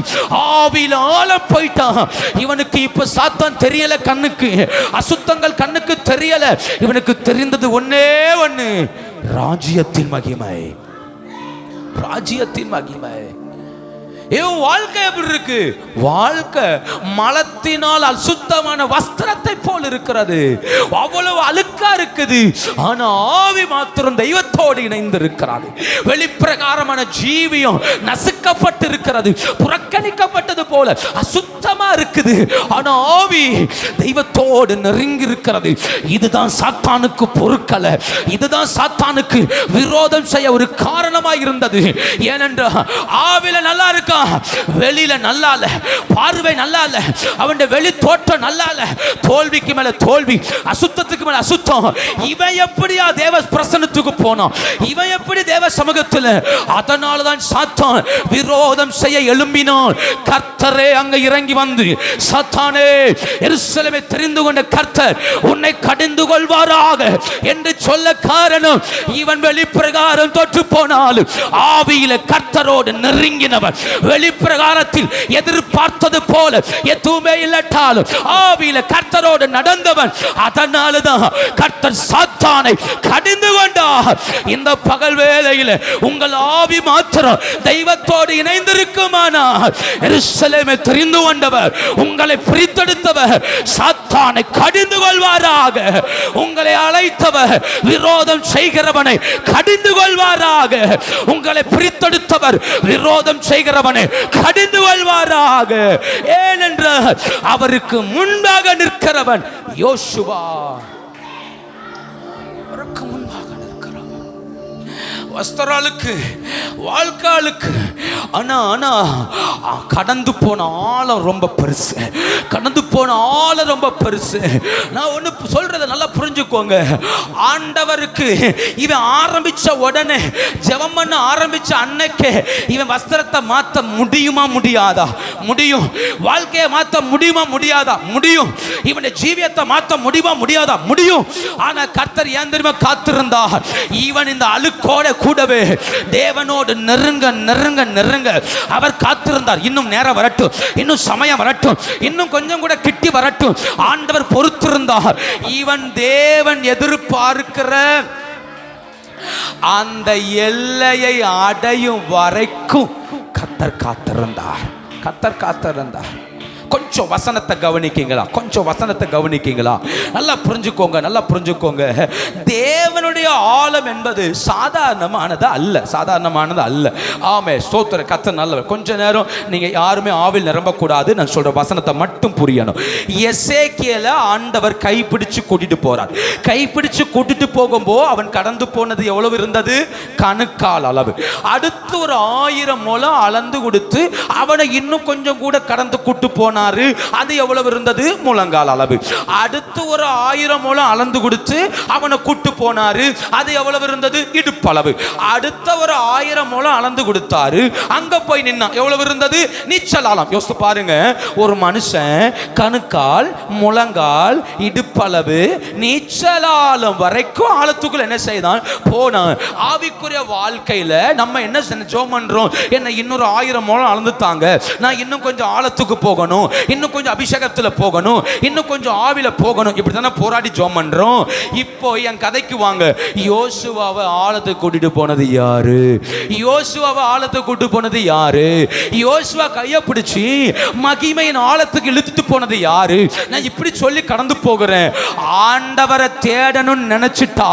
ஆவியில ஆழம் போயிட்டான். இவனுக்கு இப்ப சாத்தான் தெரியல, கண்ணுக்கு அசுத்தங்கள் கண்ணுக்கு தெரியல. இவனுக்கு தெரிந்தது ஒன்னே ஒண்ணு, ராஜ்யத்தின் மகிமை, ராஜ்யத்தின் மகிமை. வாழ்க்கை எப்படி இருக்கு? வாழ்க்கை மலத்தினால் அசுத்தமான வஸ்திரத்தை போல் இருக்கிறது. அவ்வளவு அழுக்கா இருக்குது. ஆனா ஆவி மாத்திரம் தெய்வத்தோடு இணைந்து இருக்கிறது. வெளிப்பிரகாரமான ஜீவியம் நசுக்கப்பட்டு இருக்கிறது, புறக்கணிக்கப்பட்டது போல அசுத்தமா இருக்குது. ஆனா ஆவி தெய்வத்தோடு நெருங்கி இருக்கிறது. இதுதான் சாத்தானுக்கு பொறுக்கல. இதுதான் சாத்தானுக்கு விரோதம் செய்ய ஒரு காரணமாக இருந்தது. ஏனென்றால் ஆவில நல்லா இருக்கா, வெளியில நல்லா இல்ல, பார்வை நல்லா இல்ல, அவனுடைய வெளி தோற்றம் நல்லா இல்ல, தோல்விக்கு மேல தோல்வி, அசுத்தத்துக்கு மேல அசுத்தம். இவன் எப்படியா தேவ பிரசன்னத்துக்கு போனான்? இவன் எப்படி தேவ சமூகத்தில்? அதனாலதான் சாத்தான் விரோதம் செய்ய எழும்பினான். கர்த்தரே அங்க இறங்கி வந்து, சாத்தானே எருசலேமை தெரிந்து கொண்ட கர்த்தர் உன்னை கடிந்து கொள்வாராக என்று சொல்ல காரணம், இவன் வெளிப்பிரகாரம் தோற்று போனாலும் ஆவியில கர்த்தரோடு நெருங்கினவன். வெளிப்பிரகாரத்தில் எதிர்பார்த்தது போல எதுவுமே இல்லட்டாலும் ஆவியில கர்த்தரோடு நடந்தவன். அதனாலதான் கர்த்தர் சாத்தானை கடிந்து கொண்டார். இந்த பகல் வேளையில் உங்கள் ஆவி மாத்திரம் தெய்வத்தோடு இணைந்திருக்குமானால் எருசலேமை தெரிந்து கொண்டவர், உங்களை பிரித்தெடுத்தவர் சாத்தானை கடிந்து கொள்வாராக. உங்களை அழைத்தவர் விரோதம் செய்கிறவனை கடிந்து கொள்வாராக. உங்களை பிரித்தெடுத்தவர் விரோதம் செய்கிறவனை கடிந்து கொள்வாராக. ஏனென்றால் அவருக்கு முன்பாக நிற்கிறவன் யோசுவா. அவருக்கு முன்பாக நிற்கிறவன் வஸ்திராளுக்கு, வாழ்க்காளுக்கு. ஆனா கடந்து போன ஆழம் ரொம்ப பெருசு, கடந்து போன ஆழம் ரொம்ப பெருசு. நான் ஒன்று சொல்றத நல்லா புரிஞ்சுக்கோங்க. ஆண்டவருக்கு இவன் ஆரம்பிச்ச உடனே, ஜெபம் பண்ண ஆரம்பிச்ச அன்னைக்கே இவன் வஸ்திரத்தை மாற்ற முடியுமா முடியாதா? முடியும். வாழ்க்கையை மாற்ற முடியுமா முடியாதா? முடியும். இவனுடைய ஜீவியத்தை மாற்ற முடியுமா முடியாதா? முடியும். ஆனா கர்த்தர் ஏன் தெரியுமா காத்திருந்தார்? இவன் இந்த அழுக்கோட கூடவே தேவனோடு நெருங்க நெருங்க நெருங்க அவர் காத்திருந்தார். இன்னும் நேரம் வரட்டும், இன்னும் சமயம் வரட்டும், இன்னும் கொஞ்சம் கூட கிட்டி வரட்டும். ஆண்டவர் பொறுத்திருந்தார். இவன் தேவன் எதிர்பார்க்கிற அந்த எல்லையை அடையும் வரைக்கும் கர்த்தர் காத்திருந்தார். கர்த்தர் காத்திருந்தார். கொஞ்சம் வசனத்தை கவனிக்கீங்களா? கொஞ்சம் வசனத்தை கவனிக்கீங்களா? நல்லா புரிஞ்சுக்கோங்க, நல்லா புரிஞ்சுக்கோங்க. தேவனுடைய ஆழம் என்பது சாதாரணமானது அல்ல, சாதாரணமானது அல்ல. ஆமே, ஸ்தோத்திர. கர்த்தர் நல்லவர். கொஞ்ச நேரம் நீங்க யாருமே ஆவில் நிரம்பக்கூடாது. நான் சொல்ற வசனத்தை மட்டும் புரியணும். எசேக்கியேலை ஆண்டவர் கைப்பிடிச்சு கூட்டிட்டு போறார். கைப்பிடிச்சு கூட்டிட்டு போகும்போது அவன் கடந்து போனது எவ்வளவு இருந்தது? கணுக்கால் அளவு. அடுத்து ஒரு 1000 முழம் அளந்து கொடுத்து அவனை இன்னும் கொஞ்சம் கூட கடந்து கூட்டு போனார். அது எவ்வளவு இருந்தது? முழங்கால் அளவு. அடுத்து ஒரு 1000 முழம் அளந்து கொடுத்து அவனை கூட்டு போனாரு. அது எவ்வளவு இருந்தது? இடுப்பளவு. அடுத்த ஒரு 1000 முழம் அளந்து கொடுத்தாரு. அங்க போய் நின்னா எவ்வளவு இருந்தது? நீச்சலாலம். யோசித்து பாருங்க. ஒரு மனுஷன் கணுக்கால், முழங்கால், இடுப்பளவு, நீச்சலாலம் வரைக்கும் ஆழத்துக்குள்ள என்ன செய்தான்? போனான். ஆவிக்குரிய வாழ்க்கையில நம்ம என்ன ஜெபம் பண்றோம்? என்ன இன்னொரு 1000 முழம் அளந்துட்டாங்க, நான் இன்னும் கொஞ்சம் ஆழத்துக்கு போகணும், இன்னும் கொஞ்சம் அபிஷேகத்துல போகணும், இன்னும் கொஞ்சம் ஆவில போகணும். இப்படி தானே போராடி ஜெபம் பண்றோம். இப்போ என் கதைக்கு வாங்க. யோசுவாவை ஆழத்துக்கு கூட்டிட்டு போனது யாரு? யோசுவாவை ஆழத்துக்கு கூட்டிட்டு போனது யாரு? யோசுவா கையை பிடிச்சி மகிமையின் ஆழத்துக்கு இழுத்துட்டு போனது யாரு? நான் இப்படி சொல்லி கடந்து போகிறேன். ஆண்டவரை தேடணும்னு நினைச்சிட்டா,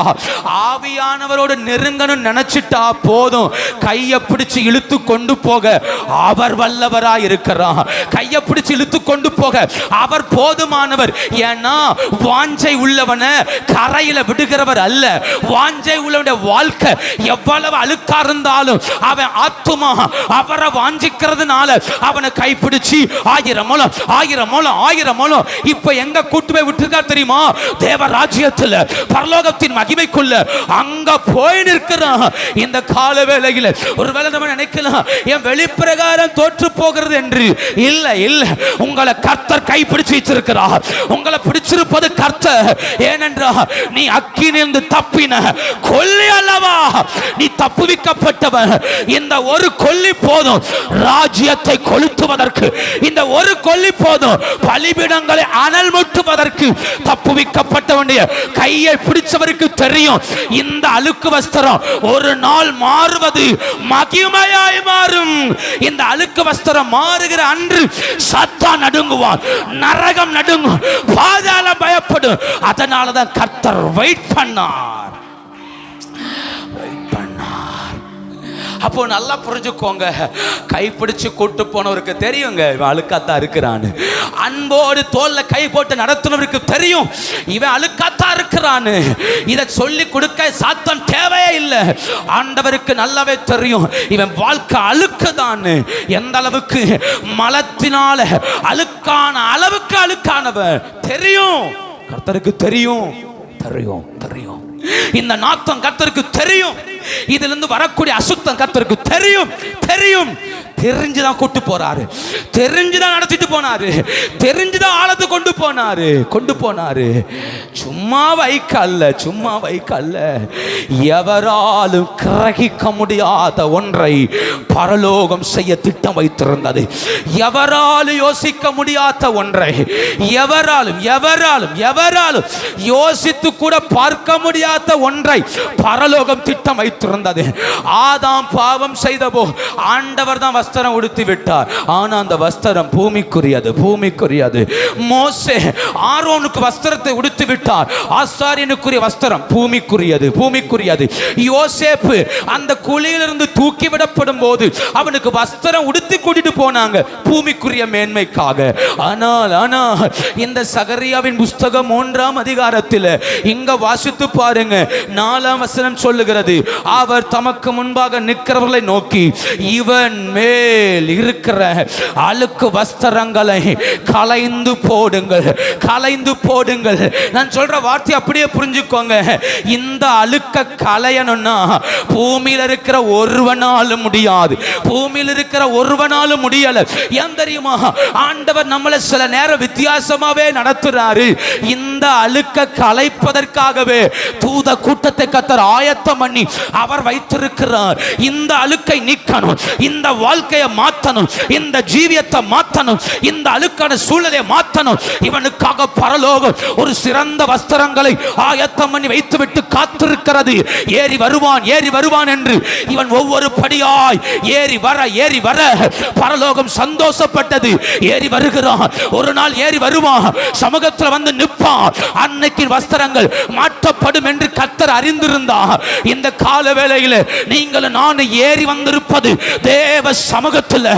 ஆவியானவரோடு நெருங்கணும்னு நினைச்சிட்டா போதும். கையை பிடிச்சு இழுத்து கொண்டு போக அவர் வல்லவராய் இருக்கிறார். கையை பிடிச்சு இழுத்து கொண்டு போக அவர் போதுமானவர். ஏன்னா வாஞ்சை உள்ளவன கரையில விடுகிறவர் அல்ல. வாஞ்சை உள்ளவனுடைய வாழ்க்கை எவ்வளவு அழுக்கா இருந்தாலும் அவன் ஆத்துமா அவரை வாஞ்சிக்கிறதுனால அவனை கைப்பிடிச்சு 1000 முழம் 1000 முழம் 1000 முழம் இப்ப எங்க கூட்டு போய் விட்டுருக்கார் தெரியுமா? தேவ ராஜ்யத்துல, பரலோகத்தின் மகிமைக்குள்ள அங்க போய் நிற்கிறான். இந்த கால வேளையில ஒருவேளை நம்ம நினைக்கலாம், என் வெளிப்பிரகாரம் தோற்று போகிறது என்று. இல்ல இல்ல, உங்களை கர்த்தர் கைப்பிடிச்சு வச்சிருக்கிறார். உங்களை பிடிச்சிருப்பது கர்த்தர். ஏனென்றால் நீ அக்கினிலிருந்து தப்பின கொல்லி அல்லவா? நீ தப்புவிக்கப்பட்டவன். இந்த ஒரு கொல்லி போதும் ராஜ்யத்தை கொளுத்துவதற்கு. இந்த ஒரு கொல்லி போதும் பலிபீடங்களை அனல் மூட்டுவதற்கு. தப்புவிக்கப்பட்டவனுடைய கையை பிடிச்சவருக்கு தெரியும், இந்த அழுக்கு வஸ்திரம் ஒரு நாள் மாறுவது மகிமையாய் மாறும். இந்த அழுக்கு வஸ்திரம் மாறுகிற அன்று சாத்தான் நடுங்குவான், நரகம் நடுங்கும், பாதாளம் பயப்படும். அதனாலதான் கர்த்தர் வெயிட் பண்ணார். அப்போ நல்லா புரிஞ்சுக்கோங்க. கைப்பிடிச்சு கூட்டு போனவருக்கு தெரியுங்க இவன் அழுக்காத்தான் இருக்கிறான்னு. அன்போடு தோல்ல கை போட்டு நடத்துனவருக்கு தெரியும் இவன் அழுக்காத்தான் இருக்கிறான்னு. இதை சொல்லி கொடுக்க சாத்தான் தேவையே இல்லை. ஆண்டவருக்கு நல்லாவே தெரியும் இவன் வாழ்க்கை அழுக்குதான். எந்த அளவுக்கு? மலத்தினால அழுக்கான அளவுக்கு அழுக்கானவன் தெரியும். கர்த்தருக்கு தெரியும், தெரியும், தெரியும். இந்த நாத்தம் கர்த்தருக்கு தெரியும். இதிலிருந்து வரக்கூடிய அசுத்தம் கர்த்தருக்கு தெரியும், தெரியும். தெரிஞ்சுதான் கூட்டு போறாரு, தெரிஞ்சுதான் நடத்திட்டு போனாரு, தெரிஞ்சுதான் ஆழத்து கொண்டு போனாரு. சும்மா வைக்க அல்ல, சும்மா வைக்க அல்ல. எவராலும் கிரகிக்க முடியாத ஒன்றை பரலோகம் செய்ய திட்டம் வைத்திருந்தது. எவராலும் யோசிக்க முடியாத ஒன்றை எவராலும் எவராலும் எவராலும் யோசித்து கூட பார்க்க முடியாத ஒன்றை பரலோகம் திட்டம் வைத்திருந்தது. ஆதாம் பாவம் செய்தபோ ஆண்டவர் தான் வஸ்திரம் உடுத்தி விட்டார். ஆனா அந்த வஸ்திரம் பூமிக்குரியது, பூமிக்குரியது. மோசே ஆரோனுக்கு வஸ்திரத்தை உடுத்தி விட்டார். ஆசாரியனுக்குரிய வஸ்திரம் பூமிக்குரியது, பூமிக்குரியது. யோசேப்பு அந்த குழியிலிருந்து தூக்கி விடப்படும் போது அவனுக்கு வஸ்திரம் உடுத்தி கூட்டிட்டு போனாங்க, பூமிக்குரிய மேன்மைக்காக. ஆனால் இந்த சகரியாவின் புஸ்தகம் 3ஆம் அதிகாரத்தில் இங்க வாசித்து பாருங்க, 4ஆம் வசனம் சொல்லுகிறது, அவர் தமக்கு முன்பாக நிற்கிறவர்களை நோக்கி, இவன் மேல் இருக்கிற அழுக்கு வஸ்திரங்களை களைந்து போடுங்கள், களைந்து போடுங்கள். நான் சொல்ற வார்த்தை அப்படியே புரிஞ்சுக்கோங்க. இந்த அழுக்க களையணும்னா பூமியில் இருக்கிற ஒருவனாலும் முடியாது, பூமியில் இருக்கிற ஒருவனாலும் முடியல. ஏன் தெரியுமா? ஆண்டவர் நம்மளை சில நேரம் வித்தியாசமாவே நடத்துறாரு. இந்த அழுக்க களைப்பதற்காகவே தூத கூட்டத்தை கர்த்தர் ஆயத்தம் பண்ணி அவர் வைத்திருக்கிறார். இந்த அழுக்கை நீக்கணும், இந்த வாழ்க்கையை மாற்றணும், இந்த ஜீவியத்தை மாற்றணும், இந்த அழுக்கான சூழலை மாற்றணும். இவனுக்காக பரலோகம் ஒரு சிறந்த வஸ்திரங்களை ஆயத்தம் பண்ணி வைத்துவிட்டு காத்திருக்கிறது. ஏறி வருவான், ஏறி வருவான் என்று இவன் ஒவ்வொரு படியாய் ஏறி வர பரலோகம் சந்தோஷப்பட்டது. ஏறி வருகிறான், ஒரு நாள் ஏறி வருவான், சமூகத்தில் வந்து நிற்பான். அன்னைக்கு வஸ்திரங்கள் மாற்றப்படும் என்று கர்த்தர் அறிந்திருந்தார். இந்த கால வேளையில் நீங்கள் நான் ஏறி வந்திருப்பது தேவ சமூகத்தில்,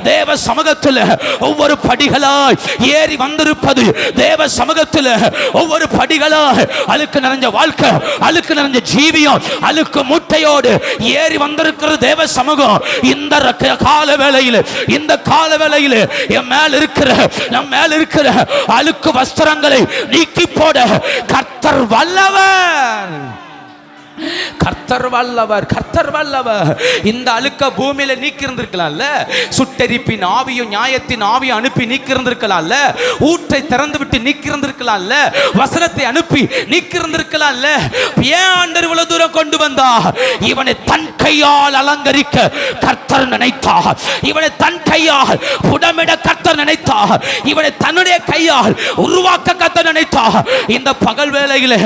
தேவ சமூகத்தில் ஒவ்வொரு படிகளாய் ஏறி வந்திருப்பது தேவ சமூகத்தில் ஒவ்வொரு படிகளாய். அழுக்கு நிறைஞ்ச வாழ்க்கை, அழுக்கு நிறைஞ்ச ஜீவியம், அழுக்கு மூட்டையோடு ஏறி வந்திருக்கிறது தேவ சமூகம். இந்த கால வேளையில், இந்த கால வேளையில் என் மேல் இருக்கிற, நம் மேல் இருக்கிற அழுக்கு வஸ்திரங்களை நீக்கி போட கர்த்தர் வல்லவர், கர்த்தர் வல்லவர், கர்த்தர் வல்லவர். இந்த அழுக்க பூமியில நீக்கி இருந்திருக்கலாம்ல, சுட்டெரிப்பின் ஆவியும் நியாயத்தின் ஆவியும் அனுப்பி நீக்கி இருந்திருக்கலாம்ல, ஊற்றை திறந்து விட்டு நீக்கி இருந்திருக்கலாம்ல, வசனத்தை அனுப்பி நீக்கி இருந்திருக்கலாம்ல. ஏன் ஆண்டவர் இவ்வளவு தூரம் கொண்டு வந்தா? இவனை தன் கையால் அலங்கரிக்க கர்த்தர் நினைத்தார், இவனை தன் கையால் புடமிட கர்த்தர் நினைத்தார், இவனை தன்னுடைய கையால் உருவாக்க கர்த்தர் நினைத்தார். இந்த பகல் வேளையில்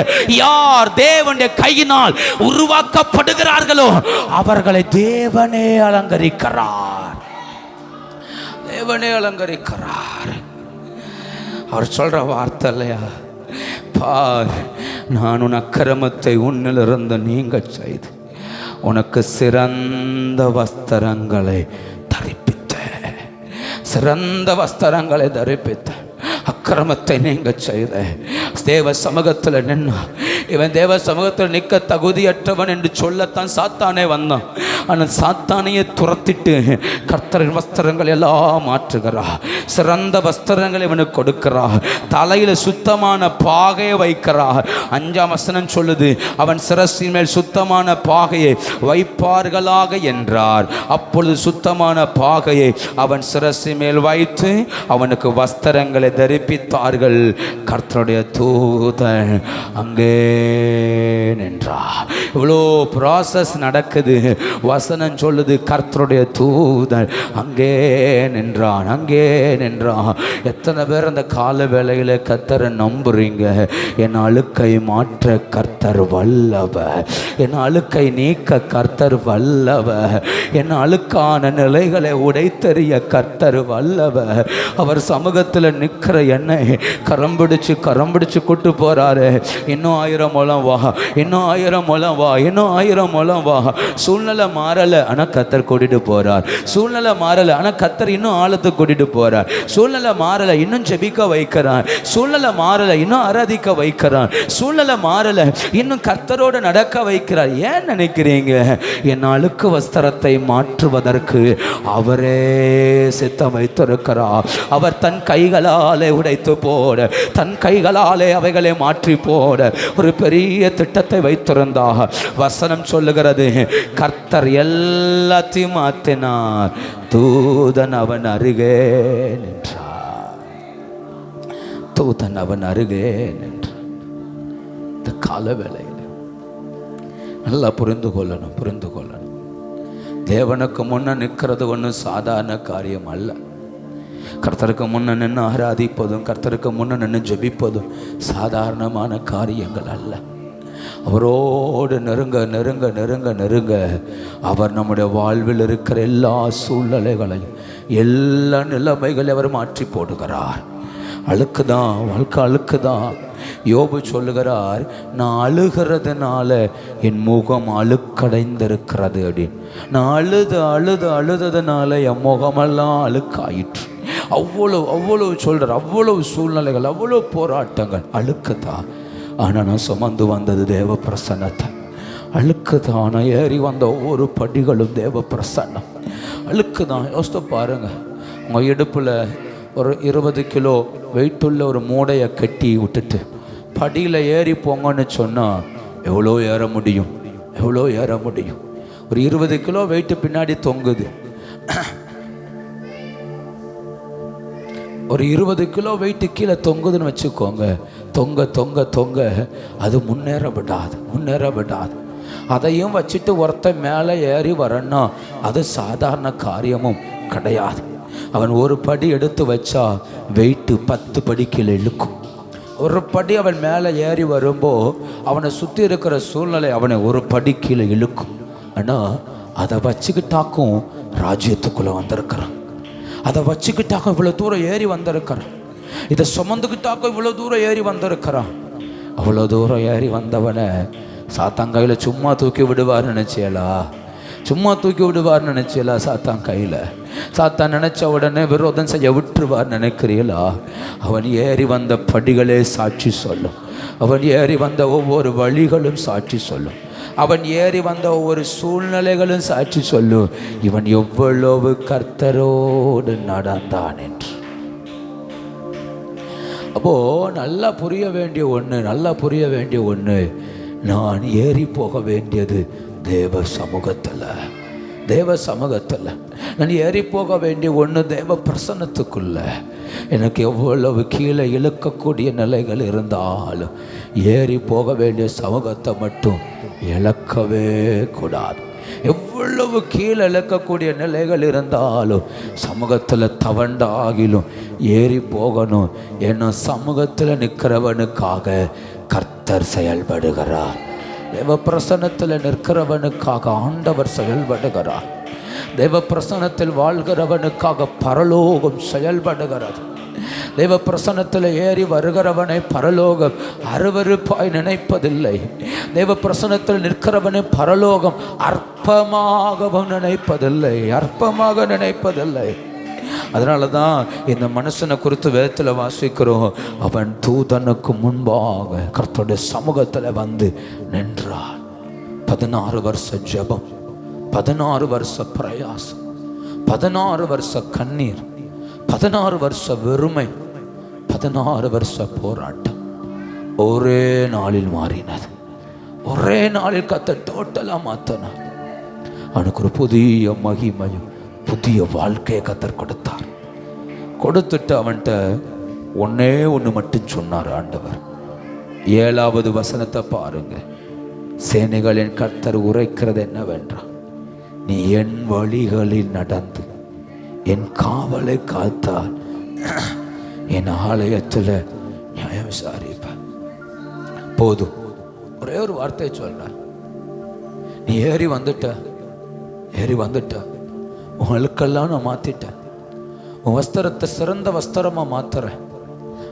யார் தேவனுடைய கையினால் உருவாக்கப்படுகிறார்களோ அவர்களை தேவனே அலங்கரிக்கிறார், தேவனே அலங்கரிக்கிறார். அவர் சொல்ற வார்த்தை இல்லையா, பார் நான் உன் அக்கிரமத்தை உன்னிலிருந்து நீங்க செய்து உனக்கு சிறந்த வஸ்திரங்களை தரிப்பித்தேன், சிறந்த வஸ்திரங்களை தரிப்பித்தேன். அக்கிரமத்தை நீங்க செய்த தேவ சமூகத்தில் நின்னா, இவன் தேவ சமூகத்தில் நிற்க தகுதியற்றவன் என்று சொல்லத்தான் சாத்தானே வந்தான். ஆனால் சாத்தானையே துரத்திட்டு கர்த்தரின் வஸ்திரங்கள் எல்லாம் மாற்றுகிறார், சிறந்த வஸ்திரங்களை இவனுக்கு கொடுக்கிறார், தலையில் சுத்தமான பாகையை வைக்கிறார். 5ஆம் வசனம் சொல்லுது, அவன் சிரசின் மேல் சுத்தமான பாகையை வைப்பார்களாக என்றார். அப்பொழுது சுத்தமான பாகையை அவன் சிரசின் மேல் வைத்து அவனுக்கு வஸ்திரங்களை தரிப்பித்தார்கள். கர்த்தருடைய தூதன் அங்கே நின்றார். இவ்வளோ ப்ராசஸ் நடக்குது. வசனம் சொல்லுது, கர்த்தருடைய தூதன் அங்கே நின்றான், அங்கே நின்றான். எத்தனை பேர் அந்த கால வேளையில் கர்த்தரை நம்புறீங்க? என் அழுக்கை மாற்ற கர்த்தர் வல்லவர், என் அழுக்கை நீக்க கர்த்தர் வல்லவர், என் அழுக்கான நிலைகளை உடைத்தெறிய கர்த்தர் வல்லவர். அவர் சமூகத்தில் நிற்கிற என்னை கரம் பிடிச்சு கூட்டு போறாரு. இன்னும் 1000 முழம் வா, இன்னும் 1000 முழம் வா, இன்னும் 1000 முழம் வா. சூழ்நிலை மாறல, ஆனால் கர்த்தர் கூட்டிட்டு போறார். சூழ்நிலை மாறல, ஆனால் கர்த்தர் இன்னும் ஆழத்தை கூட்டிட்டு போறார். சூழ்நிலை மாறல, இன்னும் ஜெபிக்க வைக்கிறார். சூழ்நிலை மாறல, இன்னும் ஆராதிக்க வைக்கிறார். சூழ்நிலை மாறல, இன்னும் கர்த்தரோடு நடக்க வைக்கிறார். ஏன் நினைக்கிறீங்க? என் அழுக்கு வஸ்திரத்தை மாற்றுவதற்கு அவரே சித்தம் வைத்திருக்கிறார். அவர் தன் கைகளாலே உடைத்து போட, தன் கைகளாலே அவைகளை மாற்றி போட ஒரு பெரிய திட்டத்தை வைத்திருந்தார். வசனம் சொல்லுகிறது, கர்த்தர் எல்லாத்தையும் மாற்றினார். தூதன் அவன் அருகே நின்றார், தூதன் அவன் அருகே நின்றார். இந்த கால வேளையில் நல்லா புரிந்து கொள்ளணும். தேவனுக்கு முன்ன நிற்கிறது ஒன்றும் சாதாரண காரியம் அல்ல. கர்த்தருக்கு முன்ன நின்று ஆராதிப்பதும், கர்த்தருக்கு முன்ன நின்று ஜெபிப்பதும் சாதாரணமான காரியங்கள் அல்ல. அவரோடு நெருங்க அவர் நம்முடைய வாழ்வில் இருக்கிற எல்லா சூழ்நிலைகளையும், எல்லா நிலைமைகளையும் அவர் மாற்றி போடுகிறார். அழுக்குதான், வாழ்க்கை அழுக்குதான். யோபு சொல்லுகிறார், நான் அழுகிறதுனால என் முகம் அழுக்கடைந்திருக்கிறது அப்படின்னு. நான் அழுததுனால என் முகமெல்லாம் அழுக்காயிற்று. அவ்வளவு சொல்கிறார். அவ்வளவு சூழ்நிலைகள், அவ்வளோ போராட்டங்கள், அழுக்குதான். ஆனால் நான் சுமந்து வந்தது தேவ பிரசன்னத்தை. அழுக்குதான ஏறி வந்த ஒவ்வொரு படிகளும் தேவ பிரசன்னம். அழுக்குதான். யோசித்து பாருங்க, உங்கள் இடுப்பில் ஒரு 20 கிலோ வெயிட்டுள்ள ஒரு மூடையை கட்டி விட்டுட்டு படியில் ஏறி போங்கன்னு சொன்னால் எவ்வளோ ஏற முடியும்? எவ்வளோ ஏற முடியும்? ஒரு 20 கிலோ வெயிட்டு பின்னாடி தொங்குது. ஒரு 20 கிலோ வெயிட்டு கீழே தொங்குதுன்னு வச்சுக்கோங்க. தொங்க தொங்க தொங்க அது முன்னேற விடாது. அதையும் வச்சுட்டு ஒருத்தன் மேலே ஏறி வரன்னா அது சாதாரண காரியமும் கிடையாது. அவன் ஒரு படி எடுத்து வச்சா வெயிட்டு 10 படி கீழே இழுக்கும். ஒரு படி அவன் மேலே ஏறி வரும்போ அவனை சுற்றி இருக்கிற சூழ்நிலை அவனை ஒரு படி கீழே இழுக்கும். ஆனால் அதை வச்சுக்கிட்டாக்கும் ராஜ்யத்துக்குள்ளே வந்திருக்கிறான். அதை வச்சுக்கிட்டாக்கும் இவ்வளோ தூரம் ஏறி வந்திருக்கிறான். இதை சுமந்துக்கிட்டாக்கும் இவ்வளோ தூரம் ஏறி வந்திருக்கிறான். அவ்வளோ தூரம் ஏறி வந்தவனை சாத்தான் கையில் சும்மா தூக்கி விடுவார்னு நினச்சியலா? சாத்தான் கையில் சாத்தான் நினச்ச உடனே விரோதம் செய்ய விட்டுருவார் நினைக்கிறீங்களா? அவன் ஏறி வந்த படிகளே சாட்சி சொல்லும். அவன் ஏறி வந்த ஒவ்வொரு வழிகளும் சாட்சி சொல்லும். அவன் ஏறி வந்த ஒவ்வொரு சூழ்நிலைகளும் சாட்சி சொல்லும். இவன் எவ்வளவு கர்த்தரோடு நடந்தான் என்று. அப்போ நல்லா புரிய வேண்டிய ஒன்று, நான் ஏறி போக வேண்டியது தேவ சமூகத்தில். நான் ஏறி போக வேண்டிய ஒன்று தேவ பிரசன்னத்துக்குள்ள. எனக்கு எவ்வளவு கீழே இழுக்கக்கூடிய நிலைகள் இருந்தாலும் ஏறி போக வேண்டிய சமூகத்தை மட்டும் இழக்கவே கூடாது. எவ்வளவு கீழே இழக்கக்கூடிய நிலைகள் இருந்தாலும் சமூகத்தில் தவண்டாகிலும் ஏறி போகணும். ஏன்னா சமூகத்தில் நிற்கிறவனுக்காக கர்த்தர் செயல்படுகிறார். தேவ பிரசன்னத்தில் நிற்கிறவனுக்காக ஆண்டவர் செயல்படுகிறார். தேவ பிரசன்னத்தில் வாழ்கிறவனுக்காக பரலோகம் செயல்படுகிறது. தேவ பிரசன்னத்தில் ஏறி வருகிறவனை பரலோகம் அருவருப்பாய் நினைப்பதில்லை. தேவ பிரசன்னத்தில் நிற்கிறவனை பரலோகம் அற்பமாக நினைப்பதில்லை. அதனால தான் இந்த மனுஷனை குறித்து வேதத்தில் வாசிக்கிறோம். அவன் தூதனுக்கு முன்பாக கர்த்தருடைய சமூகத்தில் வந்து நின்றான். 16 வருஷ ஜெபம், 16 வருஷ பிரயாசம், 16 வருஷ கண்ணீர், 16 வருஷ வெறுமை, 16 வருஷ போராட்டம் ஒரே நாளில் மாறினது. ஒரே நாளில் கர்த்தர் டோட்டலாக மாற்றினார். அவனுக்கு ஒரு புதிய மகிமையும் புதிய வாழ்க்கையை கர்த்தர் கொடுத்தார். கொடுத்துட்டு அவன்கிட்ட ஒன்று மட்டும் சொன்னார் ஆண்டவர். 7வது வசனத்தை பாருங்க. சேனைகளின் கர்த்தர் உரைக்கிறது என்னவென்றால், நீ என் வழிகளில் நடந்து என் காவலை காத்தால் என் ஆலயத்தில் நியாயம் விசாரிப்ப. போதும். ஒரே ஒரு வார்த்தையை சொல்ற. நீ ஏறி வந்துட்ட. உங்களுக்கெல்லாம் நான் மாற்றிட்டேன். உன் வஸ்திரத்தை சிறந்த வஸ்திரமாக மாற்றுறேன்.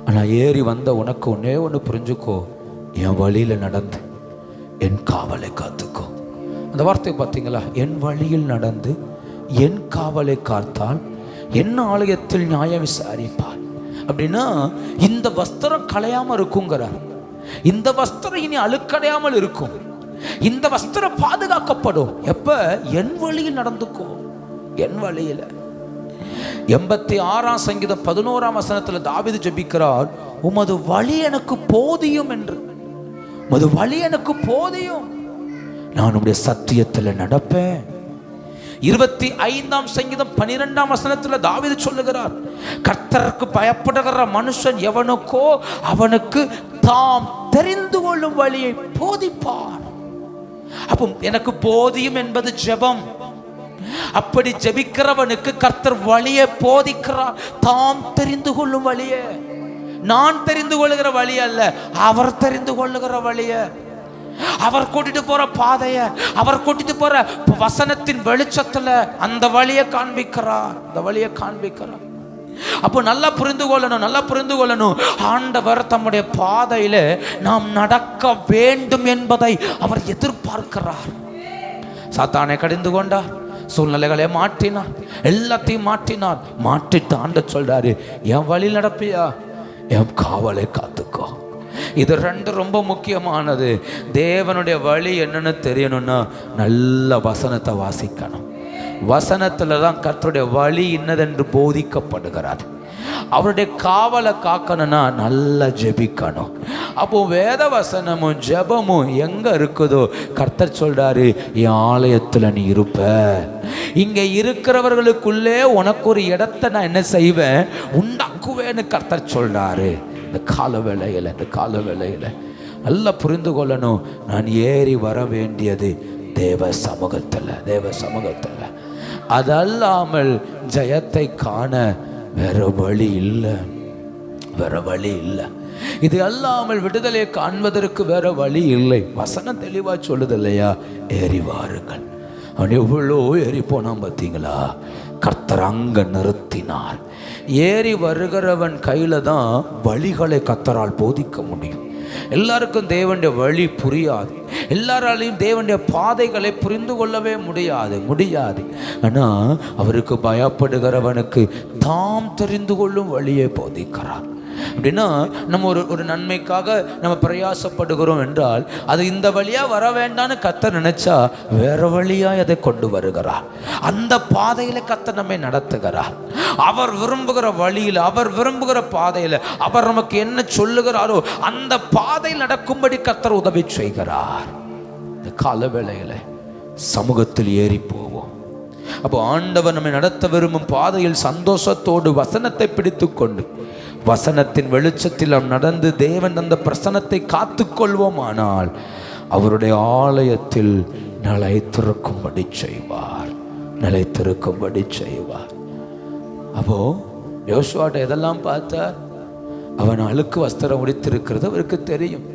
ஆனால் ஏறி வந்த உனக்கு ஒன்று புரிஞ்சுக்கோ, என் வழியில் நடந்து என் காவலை காத்துக்கோ. அந்த வார்த்தை பார்த்தீங்களா? என் வழியில் நடந்து என் காவலை காத்தால் என் ஆலயத்தில் நியாயம் விசாரிப்பார். அப்படின்னா இந்த வஸ்திரம் களையாமல் இருக்குங்கிறார். இந்த வஸ்திரம் இனி அழுக்கடையாமல் இருக்கும். இந்த வஸ்திரம் பாதுகாக்கப்படும். எப்ப? என் வழியில் நடந்துக்கோ. என் வழியில். 86ஆம் சங்கீதம் 11ஆம் வசனத்தில் தாவீது ஜெபிக்கிறார், உமது வழி எனக்கு போதியும் என்று. உமது வழி எனக்கு போதியும், நான் உம்முடைய சத்தியத்தில் நடப்பேன். 25ஆம் சங்கீதம் 12ஆம் வசனத்தில் தாவீது சொல்லுகிறார், கர்த்தருக்கு பயப்படுகிற மனுஷன் எவனுக்கோ அவனுக்கு தாம் தெரிந்து கொள்ளும் வழியை போதிப்பார். அப்போ எனக்கு போதியும் என்பது ஜெபம். அப்படி ஜெபிக்கிறவனுக்கு கர்த்தர் வழியை போதிக்கிறார். தாம் தெரிந்து கொள்ளும் வழியே. நான் தெரிந்து கொள்ளுகிற வழி அல்ல, அவர் தெரிந்து கொள்ளுகிற வழிய, அவர் கூட்டிட்டு போற பாதைய, அவர் கூட்டிட்டு போற வசனத்தின் வெளிச்சத்துல அந்த வழியை காண்பிக்கிறார். அப்போ நல்லா புரிந்து கொள்ளணும். ஆண்டவர் தம்முடைய பாதையில நாம் நடக்க வேண்டும் என்பதை அவர் எதிர்பார்க்கிறார். சாத்தானை கடிந்து கொண்டார், சூழ்நிலைகளை மாற்றினார், எல்லாத்தையும் மாற்றிட்டு ஆண்டவர் சொல்றாரு, என் வழி நடப்பியா, என் காவலை காத்துக்கோ. இது ரெண்டு ரொம்ப முக்கியமானது. தேவனுடைய வழி என்னன்னு தெரியணும்னா நல்ல வசனத்தை வாசிக்கணும். வசனத்துல தான் கர்த்தருடைய வழி இன்னதென்று போதிக்கப்படுகிறார். அவருடைய காவலை காக்கணும்னா நல்லா ஜெபிக்கணும். அப்போ வேத வசனமும் ஜெபமும் எங்க இருக்குதோ கர்த்தர் சொல்றாரு, என் ஆலயத்துல நீ இருப்ப. இங்க இருக்கிறவர்களுக்குள்ளே உனக்கு ஒரு இடத்தை நான் என்ன செய்வேன், உண்டாக்குவேன்னு கர்த்தர் சொல்றாரு. இந்த கால வேளையில நல்லா புரிந்து கொள்ளணும். நான் ஏறி வர வேண்டியது தேவ சமூகத்தில். அதல்லாமல் ஜெயத்தை காண வேற வழி இல்லை. இது அல்லாமல் விடுதலை காண்பதற்கு வேற வழி இல்லை. வசனம் தெளிவா சொல்லுது இல்லையா, ஏறி வாருங்கள். அவன் எவ்வளோ ஏறி போனான் பார்த்தீங்களா, கர்த்தர் அங்க நிறுத்தினார். ஏறி வருகிறவன் கையில தான் வழிகளை கர்த்தரால் போதிக்க முடியும். எல்லாருக்கும் தேவனுடைய வழி புரியாது, எல்லாராலையும் தேவனுடைய பாதைகளை புரிந்து கொள்ளவே முடியாது. ஆனால் அவருக்கு பயப்படுகிறவனுக்கு தாம் தெரிந்து கொள்ளும் வழியை போதிக்கிறார். அப்படின்னா நம்ம ஒரு நன்மைக்காக நம்ம பிரயாசப்படுகிறோம் என்றால் அது இந்த வழியா வர வேண்டான்னு கர்த்தர் நினைச்சா வேற வழியா அதை கொண்டு வருகிறார். அந்த பாதையில கர்த்தர் நம்மை நடத்துகிறார். அவர் விரும்புகிற வழியில், அவர் விரும்புகிற பாதையில அவர் நமக்கு என்ன சொல்லுகிறாரோ அந்த பாதையில் நடக்கும்படி கர்த்தர் உதவி செய்கிறார். இந்த கால வேளையில சமூகத்தில் ஏறி போவோம். அப்போ ஆண்டவர் நம்மை நடத்த விரும்பும் பாதையில் சந்தோஷத்தோடு வசனத்தை பிடித்து கொண்டு வசனத்தின் வெளிச்சத்தில் நாம் நடந்து தேவன் அந்த பிரசன்னத்தை காத்து கொள்வோமானால் அவருடைய ஆலயத்தில் நிலைத்திருக்கும்படி செய்வார். அப்போ யோசுவாட்ட எதெல்லாம் பார்த்தார்? அவன் அழுக்கு வஸ்திரம் உடுத்திருக்கிறது அவருக்கு தெரியும்.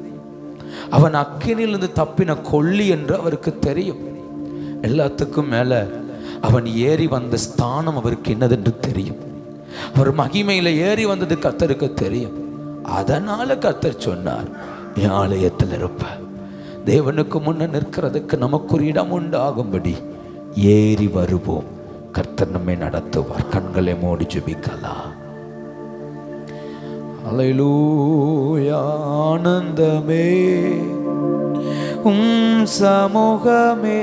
அவன் அக்கினிலிருந்து தப்பின கொள்ளி என்று அவருக்கு தெரியும். எல்லாத்துக்கும் மேல அவன் ஏறி வந்த ஸ்தானம் அவருக்கு என்னதென்று தெரியும். அவர் மகிமையில ஏறி வந்தது கர்த்தருக்கு தெரியும். அதனால கர்த்தர் சொன்னார், என் ஆலயத்தில் இருப்ப. தேவனுக்கு முன்ன நிற்கிறதுக்கு நமக்கு ஒரு இடம் உண்டாகும்படி ஏறி வருவோம். கர்த்தர் நம்மை நடத்துவார். கண்களை மூடி ஜெபிக்கலாம். அல்லேலூயா. ஆனந்தமே சமூகமே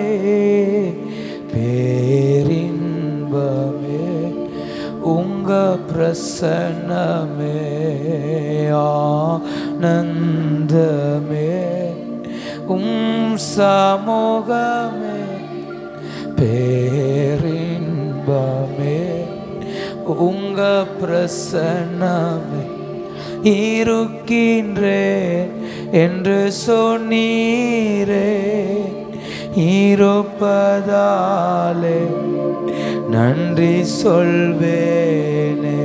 பேரின்பமே உங்க பிரசன்னமே ஆனந்தமே சமூகமே பேரின்பமே உங்க பிரசன்னமே இருக்கின்றே என்று சொன்னீரே, இருப்பதாலே நன்றி சொல்வேனே.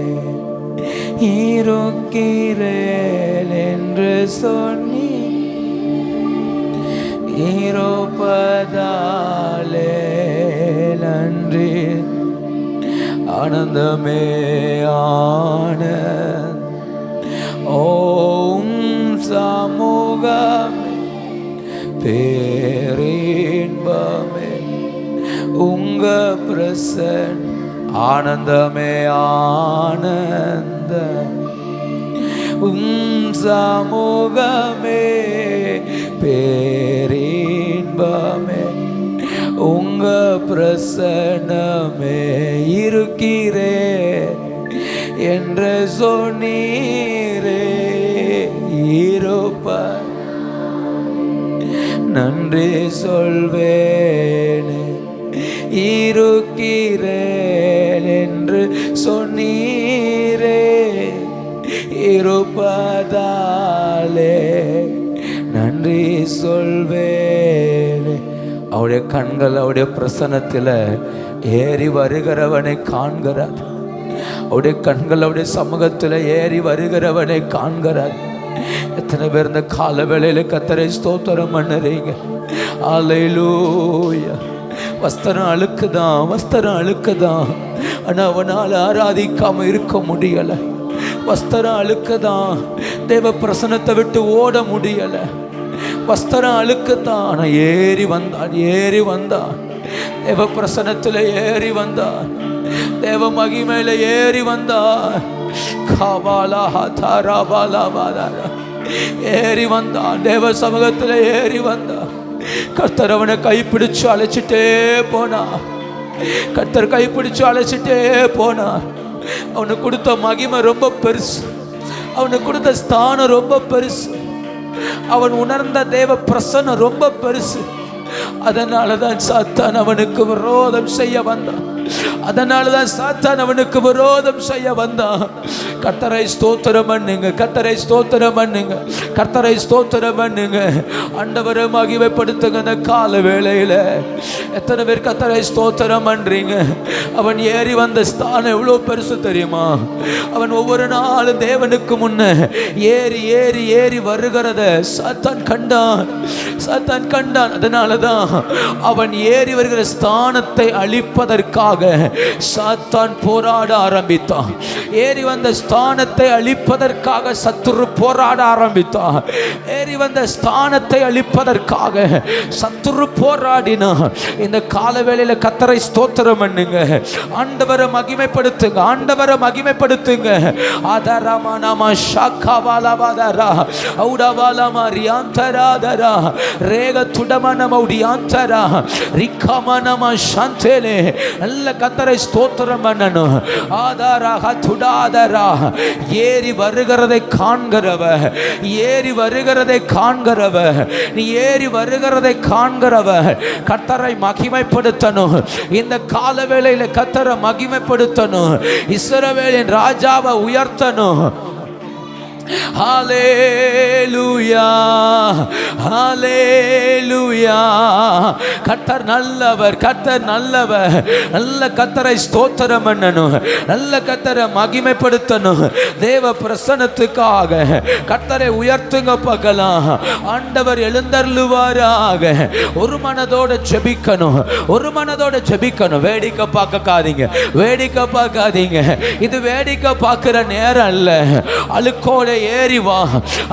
இருக்கிறேன் என்று சொன்னி இருப்பதாலே நன்றி. ஆனந்தமே ஆனந்த ஓம் சமூகமே பேரின்பமே உங்க பிரசன். ஆனந்தமே ஆனந்த சமூகமே பேரின்பமே உங்க பிரசன்னமே இருக்கிறே என்று சொன்னீரே. இருப்ப நன்றி சொல்வேனே. இருக்கிறேன் என்று சொன்னீரே, இருப்பதாலே நன்றி சொல்வேனே. அவருடைய கண்கள் அவருடைய பிரசன்னத்தில் ஏறி வருகிறவனை காண்கிறார். அவருடைய கண்கள் அவருடைய சமூகத்தில் ஏறி வருகிறவனை காண்கிறார். எத்தனை பேர் இந்த கால வேளையில கர்த்தரை ஸ்தோத்திரம் பண்ணுறீங்க? அல்லேலூயா. வஸ்திரம் அழுக்குதான், ஆனா அவனால் ஆராதிக்காம இருக்க முடியல. வஸ்திரம் அழுக்குதான், தேவ பிரசன்னத்தை விட்டு ஓட முடியல. வஸ்திரம் அழுக்குதான், ஆனா ஏறி வந்தான் தேவ பிரசன்னத்தில் ஏறி வந்தான், தேவ மகிமையில ஏறி வந்தான். ஏறி வந்தான், தேவ சமூகத்தில் ஏறி வந்தான். கர்த்தர் அவனை கைப்பிடிச்சு அழைச்சிட்டே போனார். கர்த்தர் கைப்பிடிச்சு அழைச்சிட்டே போனார். அவனுக்கு கொடுத்த மகிமை ரொம்ப பெருசு, அவனுக்கு கொடுத்த ஸ்தானம் ரொம்ப பெருசு, அவன் உணர்ந்த தேவ பிரசன்னம் ரொம்ப பெருசு. அதனாலதான் சாத்தான் அவனுக்கு விரோதம் செய்ய வந்தான். அதனாலதான் சாத்தான் அவனுக்கு விரோதம் செய்ய வந்தான். கர்த்தரை ஸ்தோத்திரம் பண்ணுங்க, கர்த்தரை ஸ்தோத்திரம் பண்ணுங்க, கர்த்தரை ஸ்தோத்திரம் பண்ணுங்க. ஆண்டவரை மகிமைப்படுத்துங்க. அந்த கால வேளையில எத்தனை பேர் கர்த்தரை ஸ்தோத்திரம் பண்றீங்க? அவன் ஏறி வந்த ஸ்தானம் எவ்வளவு பெருசு தெரியுமா? அவன் ஒவ்வொரு நாளும் தேவனுக்கு முன்ன ஏறி ஏறி ஏறி வருகிறத சாத்தான் கண்டான், சாத்தான் கண்டான். அதனாலதான் அவன் ஏறி வருகிற ஸ்தானத்தை அழிப்பதற்காக சாத்தான் போராட ஆரம்பித்தான். ஏறி வந்த ஸ்தானத்தை அழிப்பதற்காக சத்துரு போராட ஆரம்பித்தான். ஏறி வந்த ஸ்தானத்தை அழிப்பதற்காக சத்துரு போராடினான். இந்த காலவேளையில கர்த்தரை ஸ்தோத்திரம் பண்ணுங்க, ஆண்டவரை மகிமைப்படுத்துங்க, ஆண்டவரை மகிமைப்படுத்துங்க. ஆதரமா நாம ஷாக்காவாலவாதரா ஔடவாலமா ரியாந்தராதரா ரேக துடமனம ௌடியாந்தரா ரிக்கமனம ஷாந்தேலே. நல்ல கர்த்தரை ஸ்தோத்திரம் பண்ணணும். ஆதாராக துடாதரா ஏறி வருகிறதை காண்கிறவ, ஏறி வருகிறதை காண்கிறவ, நீ ஏறி வருகிறதை காண்கிறவ கர்த்தரை மகிமைப்படுத்தணும். இந்த கால வேளையில கர்த்தரை மகிமைப்படுத்தணும். இஸ்ரவேலின் ராஜாவை உயர்த்தணும். ஹல்லேலூயா, ஹல்லேலூயா. கர்த்தர் நல்லவர், கர்த்தர் நல்லவர். நல்ல கர்த்தரை ஸ்தோத்திரம் பண்ணணும், நல்ல கர்த்தரை மகிமைப்படுத்தணும். தேவ பிரசன்னத்துக்காக கர்த்தரை உயர்த்துங்க பார்க்கலாம். ஆண்டவர் எழுந்தருளுவாராக. ஒரு மனதோட ஜெபிக்கணும், ஒரு மனதோட ஜெபிக்கணும். வேடிக்கை பார்க்காதீங்க, வேடிக்கை பார்க்காதீங்க. இது வேடிக்கை பார்க்கிற நேரம் இல்ல. அழுக்கோட ஏறி வா,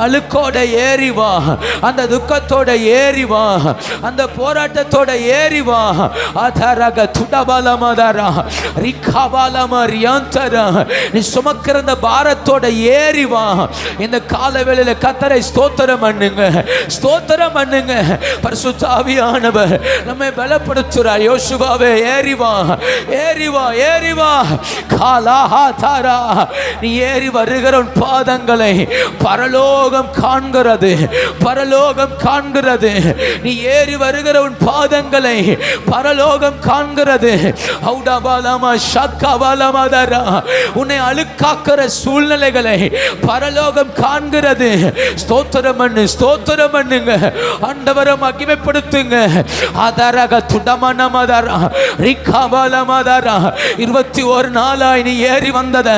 அழுக்கோட ஏறி வா, அந்த துக்கத்தோட ஏறி வா, அந்த போராட்டத்தோட ஏறி வா. அதரக துடபலமதரா ரிக்கபலமரியாந்தரா. நீ சுமக்கிற அந்த பாரத்தோட ஏறி வா. இந்த காலவேளையில கர்த்தரை ஸ்தோத்திரம் பண்ணுங்க, ஸ்தோத்திரம் பண்ணுங்க. பரிசுத்த ஆவியானவர் நம்மை பலப்படுத்துறார். யோசுவாவே ஏறி வா, ஏறி வா, ஏறி வா. காலாஹாதாரா. நீ ஏறி வருகிற உன் பாதங்களை பரலோகம் காண்கிறது, பரலோகம் காண்கிறது. நீ ஏறி வருகிற உன் பாதங்களை பரலோகம் காண்கிறது. ஔடபாலமா ஷக்கபாலமதரா. உன்னை அழுக்காக்குற சூழ்நிலைகளை பரலோகம் காண்கிறது. ஸ்தோத்திரம் பண்ணு, ஸ்தோத்திரம் பண்ணுங்க. ஆண்டவரை மகிமைப்படுத்துங்க. அதரக துடமனமதரா ரிக்கபாலமதரா. 21 நாளாய் நீ ஏறி வந்தத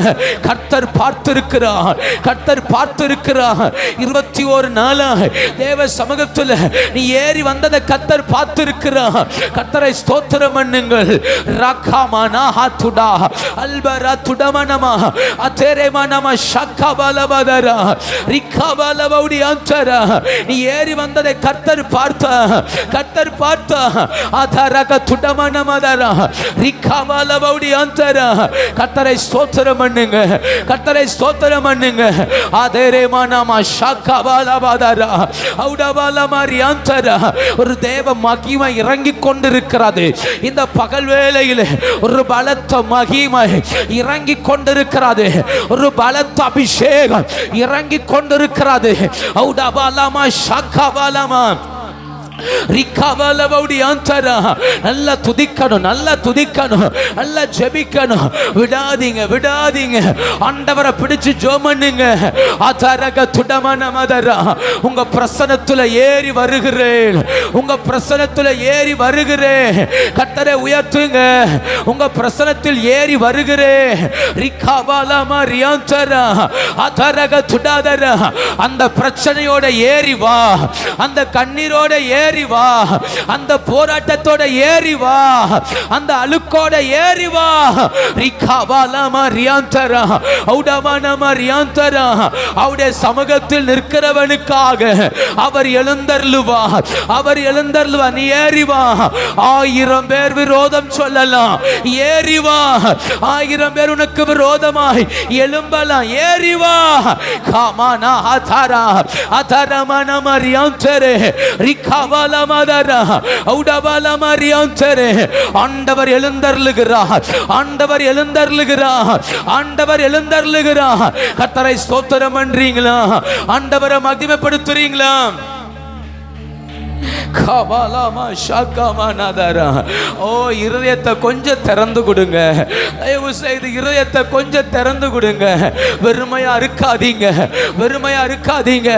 கர்த்தர் பார்த்திருக்கிறார், கர்த்தர் பார்த்திருக்கிறார். 21 நாளாய் தேவ சமூகத்தில் நீ ஏறி வந்ததை கர்த்தர் பார்த்திருக்கிறார். கர்த்தரை ஸ்தோத்திரம் பண்ணுங்கள். ரக்கமனா ஹதுடா அல்பரா துடமனமா அதேரேமனமா ஷக்கபலபதரா ரிக்கபலபௌடி அந்தரா. நீ ஏறி வந்ததை கர்த்தர் பார்த்தார், கர்த்தர் பார்த்தார். அதரக துடமனமதரா ரிக்கபலபௌடி அந்தரா. கர்த்தரை ஸ்தோத்திரம் பண்ணுங்க, கர்த்தரை ஸ்தோத்திரம் பண்ணுங்க. அதேரேமனமா ஷக்கபலபதரா ஔடபலமரியாந்தரா. ஒரு தேவ மகிமை இறங்கிக் கொண்டிருக்கிறது. இந்த பகல் வேளையில் ஒரு பலத்த மகிமை இறங்கிக் கொண்டிருக்கிறது, ஒரு பலத்த அபிஷேகம் இறங்கிக் கொண்டிருக்கிறது. ஔடபலமா ஷக்கபலமா நல்லா துதிக்கணும், நல்லா துதிக்கணும், நல்லா ஜெபிக்கணும். விடாதீங்க, விடாதீங்க. ஆண்டவரை பிடிச்சு ஜெபம் பண்ணுங்க. அதரக துடமனமதரா. உங்க பிரசன்னத்துல ஏறி வருகிறேன், உங்க பிரசன்னத்துல ஏறி வருகிறேன். கர்த்தரை உயர்த்துங்க. உங்க பிரசன்னத்தில் ஏறி வருகிறேன். ரிக்கபாலமா ரியாந்தரா அதரக துடாதரா. அந்த பிரச்சனையோட ஏறி வா, அந்த கண்ணீரோட ஏறி ஏறி வா, அந்த போராட்டத்தோட ஏறி வா, அந்த அழுக்கோட ஏறி வா. அவருடைய சமூகத்தில் நிற்கிறவனுக்காக அவர் எழுந்தருளுவார், அவர் எழுந்தருளுவார். நீ ஏறி வா. 1000 பேர் விரோதம் சொல்லலாம், ஏறி வா. 1000 பேர் உனக்கு விரோதமாய் எழும்பலாம், ஏறி வா. காமானா அதரா அதரமன மரியாந்தரே ரிகவல மதரா ஔடவல மரியாந்தரே. ஆண்டவர் எழுந்தருளுகிறார், ஆண்டவர் எழுந்தருளுகிறார், ஆண்டவர் எழுந்தருளுகிறார். கர்த்தரை ஸ்தோத்திரம் பண்றீங்களா? ஆண்டவரை மகிமைப்படுத்துறீங்களா? ஓ, இருதயத்தை கொஞ்சம் திறந்து கொடுங்க, தயவு செய்து இருதயத்தை கொஞ்சம் திறந்து கொடுங்க. வெறுமையா இருக்காதீங்க, வெறுமையா இருக்காதீங்க.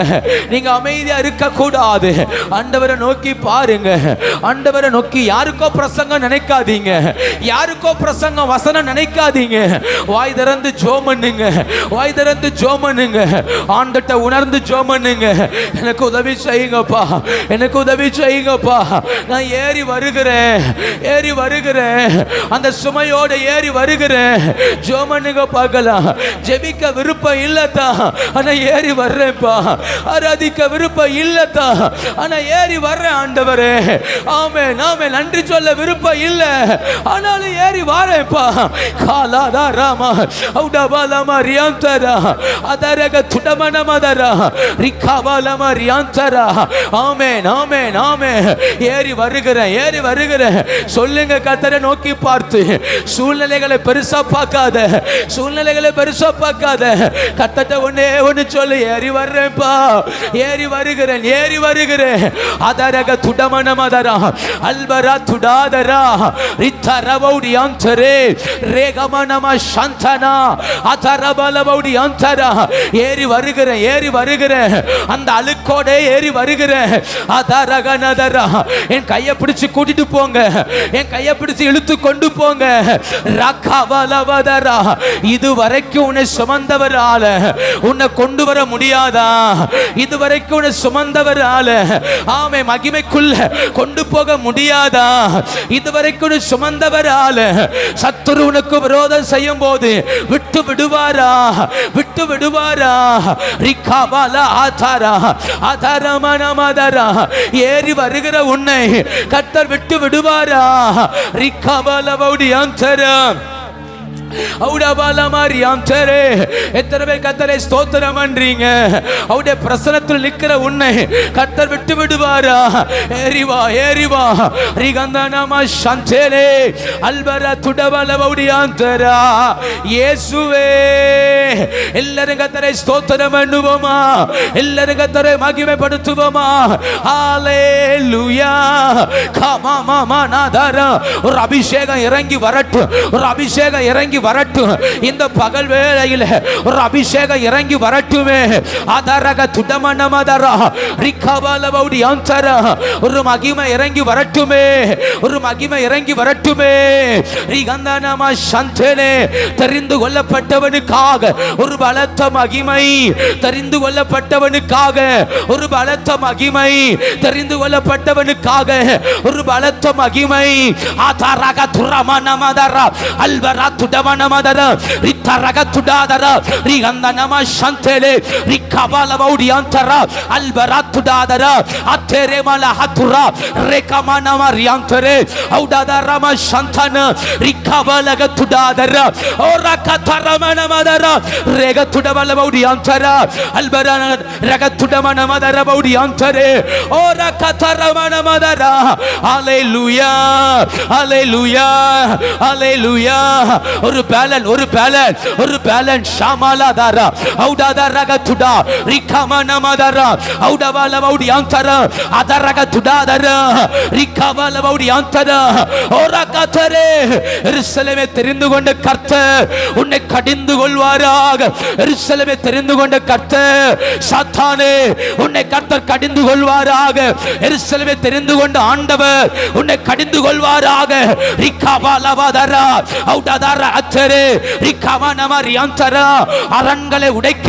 நீங்க அமைதியா இருக்க கூடாது. ஆண்டவரை நோக்கி பாருங்க, ஆண்டவரை நோக்கி. யாருக்கோ பிரசங்கம் நினைக்காதீங்க, யாருக்கோ பிரசங்கம் வசனம் நினைக்காதீங்க. வாய் திறந்து ஜெபம் பண்ணுங்க, வாய் திறந்து ஜெபம் பண்ணுங்க. ஆண்டவரை உணர்ந்து ஜெபம் பண்ணுங்க. எனக்கு உதவி செய்யுங்கப்பா, எனக்கு உதவி செய்யுங்கப்பா. நான் ஏறி வருகிறேன், ஏறி வருகிறேன், அந்த சுமையோட ஏறி வருகிறேன். ஜெபம்னுங்க பார்க்கலாம். ஜெபிக்க விருப்பம் இல்லதா, ஆனா ஏறி வர்றேன்ப்பா. ஆராதிக்க விருப்பம் இல்லதா, ஆனா ஏறி வர்றேன் ஆண்டவரே. ஆமென், ஆமென். நன்றி சொல்ல விருப்பம் இல்ல, ஆனாலும் ஏறி வரேன்ப்பா. காலாதா ராமா ஔடபாலமா ரியாந்தரா அதரக துடமனமதரா ரிகவாலமா ரியாந்தரா. ஆமென், ஆமென், ஆமென். ஏறி வருகிறேன், ஏறி வருகிறேன். சொல்லுங்க கர்த்தரை நோக்கி பார்த்து. சூழ்நிலைகளை பெருசா பார்க்காத, சூழ்நிலைகளை பெருசா பார்க்காத. கர்த்தரை ஒண்ணு சொல்லு, ஏறி வர்றேன்ப்பா, ஏறி வருகிறேன், ஏறி வருகிறேன். அதரக துடமனமதரா அல்பரா துடாதரா ரித்தரவௌடி அந்தரே ரேகமனம சந்தனா அதரபலவௌடி அந்தரா. ஏறி வருகிறேன், ஏறி வருகிறேன். அந்த அழுக்கோட ஏறி வருகிறேன். அதரகனதரா. என் கையை பிடிச்சு கூட்டிட்டு போங்க, என் கையை பிடிச்சு இழுத்து கொண்டு போங்க. ரகவலவதரா. இதுவரைக்கும் உன்னை சுமந்தவரால உன்னை கொண்டு வர முடியாதா? இதுவரைக்கும் உன்னை சுமந்தவரால ஆமே மகிமைக்குள்ள கொண்டு போக முடியாதா? இதுவரைக்கும் உன்னை சுமந்தவரால சத்துரு உனக்கு விரோதம் செய்யும் போது விட்டு விடுவாரா? விட்டு விடுவாரா? ரிகவல ஆதாரா அதரமனமதரா. ஏறி வருகிற உன்னை கர்த்தர் விட்டு விடுவாரா? ரிகவலவௌடி அந்தரா எத்தனை பேர் கர்த்தரை ஸ்தோத்திரம் பண்றீங்க? அவருடைய பிரசன்னத்தில் நிற்கிற உன்னை கர்த்தர் விட்டு விடுவாரா? ஏறி வா, ஏறி வா. ரிகந்தனம சந்தேலே அல்பர துடவலவௌடியாந்தரா. இயேசுவே. எல்லாரும் கர்த்தரை ஸ்தோத்திரம் பண்ணுவோமா? எல்லாரும் கர்த்தரை மகிமைப்படுத்துவோமா? ஹalleluya. கமாமானாதரா. ஒரு அபிஷேகம் இறங்கி வரட்டும், ஒரு அபிஷேகம் இறங்கி வரட்டும். இந்த பகல் வேளையில் ஒரு அபிஷேகம் இறங்கி வரட்டுமே. அதரக துடமனமதரா ரிகவலவௌடி அந்தரா. ஒரு மகிமை இறங்கி வரட்டுமே, ஒரு மகிமை இறங்கி வரட்டுமே. ரிகந்தனம சந்தேனே. தெரிந்து கொள்ளப்பட்டவனுக்காக ஒரு பலத்த மகிமை, தெரிந்து கொள்ளப்பட்டவனுக்காக ஒரு பலத்த மகிமை, தெரிந்து கொள்ளப்பட்டவனுக்காக ஒரு பலத்த மகிமை. அதரக துரமனமதரா அல்பரா துடமனமதரா ரித்தரக துடாதரா ரிகந்தனம சந்தேலே ரிகவலவௌடி அந்தரா அல்பரா துடாதரா அத்தேரேமல ஹதுரா ரேகமனம ரியாந்தரே ஔடதரம சந்தன ரிகவலக துடாதரா ஓரகதரமனமதரா ரேக துடவலவௌடி அந்தரா அல்பரா ரக துடமனமதரவௌடி அந்தரே ஓரகதரமனமதரா. ஹalleluya, ஹalleluya, ஹalleluya. ஒரு பேலன், ஒரு பேலன், ஒரு பேலன். ஷாமலாதாரா ஔடதரக துடா ரிகமனமதரா ஔடவலவௌடி அந்தரா அதரக துடாதரா ரிகவலவௌடி அந்தரா. ஓரகதரே. எருசலேமை தெரிந்து கொண்ட கர்த்தர் உன்னை கடிந்து கொள்வாராக. எருசலேமை தெரிந்து கொண்ட கர்த்தர் சாத்தானே உன்னை கர்த்தர் கடிந்து கொள்வாராக. எருசலேமை தெரிந்து கொண்ட ஆண்டவர் உன்னை கடிந்து கொள்வாராக. ரிகவலவதரா ஔடதரா அத்தரே ரிகவ அரண்களை உடைக்க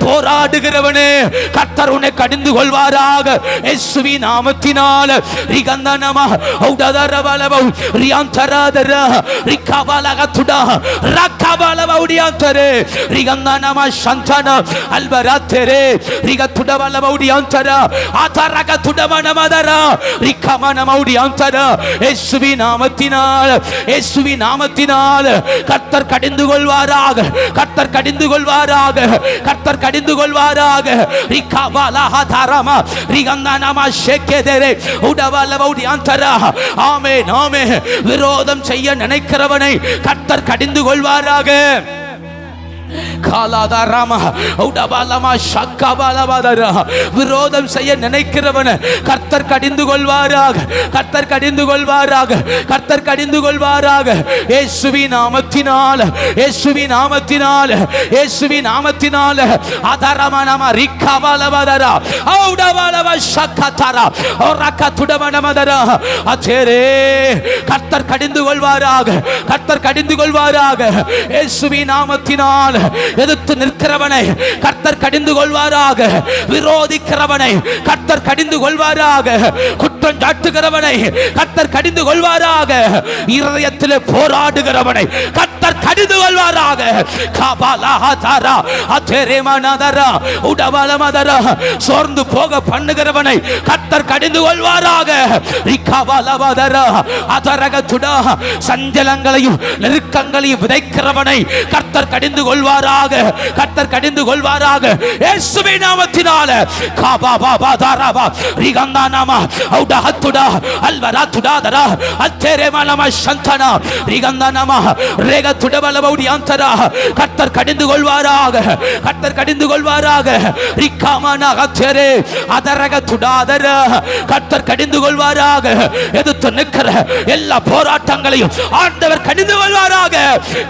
போராடுகிறவனே, கர்த்தர் உன்னை கடிந்து கொள்வாராக இயேசுவின் நாமத்தினால். ரிகந்தனமா உடதரவலவ ரியாந்தரதர ரிகவலகதுடா ரகவலவடியாந்தரே ரிகந்தனமா சந்தன அல்பரதரே ரிகதுடவலவடியாந்தர அதரகதுடவனமதர ரிகமனமவுடியாந்தர இயேசுவின் நாமத்தினால், இயேசுவின் நாமத்தினால் கர்த்தர் கடிந்து கொள்வாராக, கர்த்தர் கடிந்து கொள்வாராக, கர்த்தர் கடிந்து கொள்வாராக. ரிகவலஹதரமா ரிகந்தனமா ஷேகெதரே உடவலவடியாந்தர. ஆமென், ஆமென். விரோதம் செய்ய நினைக்கிறவனை கர்த்தர் கடிந்து கொள்வாராக. விரோதம் செய்ய நினைக்கிறவன் கர்த்தர் கடிந்து கொள்வாராக, கர்த்தர் கடிந்து கொள்வாராக, கர்த்தர் கடிந்து கொள்வாராக. இயேசுவின் நாமத்தினால், இயேசுவின் நாமத்தினால், இயேசுவின் நாமத்தினால். அதரமனம ரிக்கவலவதர ஔடவலவ ஷக்கதர ஒரக்கதுடமனமதர அதரே கர்த்தர் கடிந்து கொள்வாராக, கர்த்தர் கடிந்து கொள்வாராக. இயேசுவின் நாமத்தினால் எதிர்த்து நிற்கிறவனை கர்த்தர் கடிந்து கொள்வாராக, விரோதிக்கிறவனை கர்த்தர் கடிந்து கொள்வாராக, குற்றம் சாட்டுகிறவனை கர்த்தர் கடிந்து கொள்வாராக, இதயத்திலே போராடுகிறவனை கர்த்தர் கடிந்து கொள்வாராக. கபலஹதரா அதரேமனதரா உடவலமதரா சோர்ந்து போக பண்ணுகிறவனை கர்த்தர் கடிந்து கொள்வாராக. ரிகவலவதரா அதரகதுடா சஞ்சலங்களையும் நெருக்கங்களையும் விதைக்கிறவனை கர்த்தர் கடிந்து கொள்வாராக, கர்த்தர் கடிந்து கொள்வாராக. இயேசுவின் நாமத்தினால கபபபதரபா ரிகந்தனமா உடஹதுடா அல்வரதுடாதரா அத்தரேமலம சந்தனா ரிகந்தனமா ரேகதுடவலவடியாந்தரா கர்த்தர் கடிந்து கொள்வாராக, கர்த்தர் கடிந்து கொள்வாராக. ரிகமன அத்தரே அதரகதுடாதர கர்த்தர் கடிந்து கொள்வாராக. எதிர்த்து நிற்கிற எல்லா போராட்டங்களையும் ஆண்டவர் கடிந்து கொள்வாராக.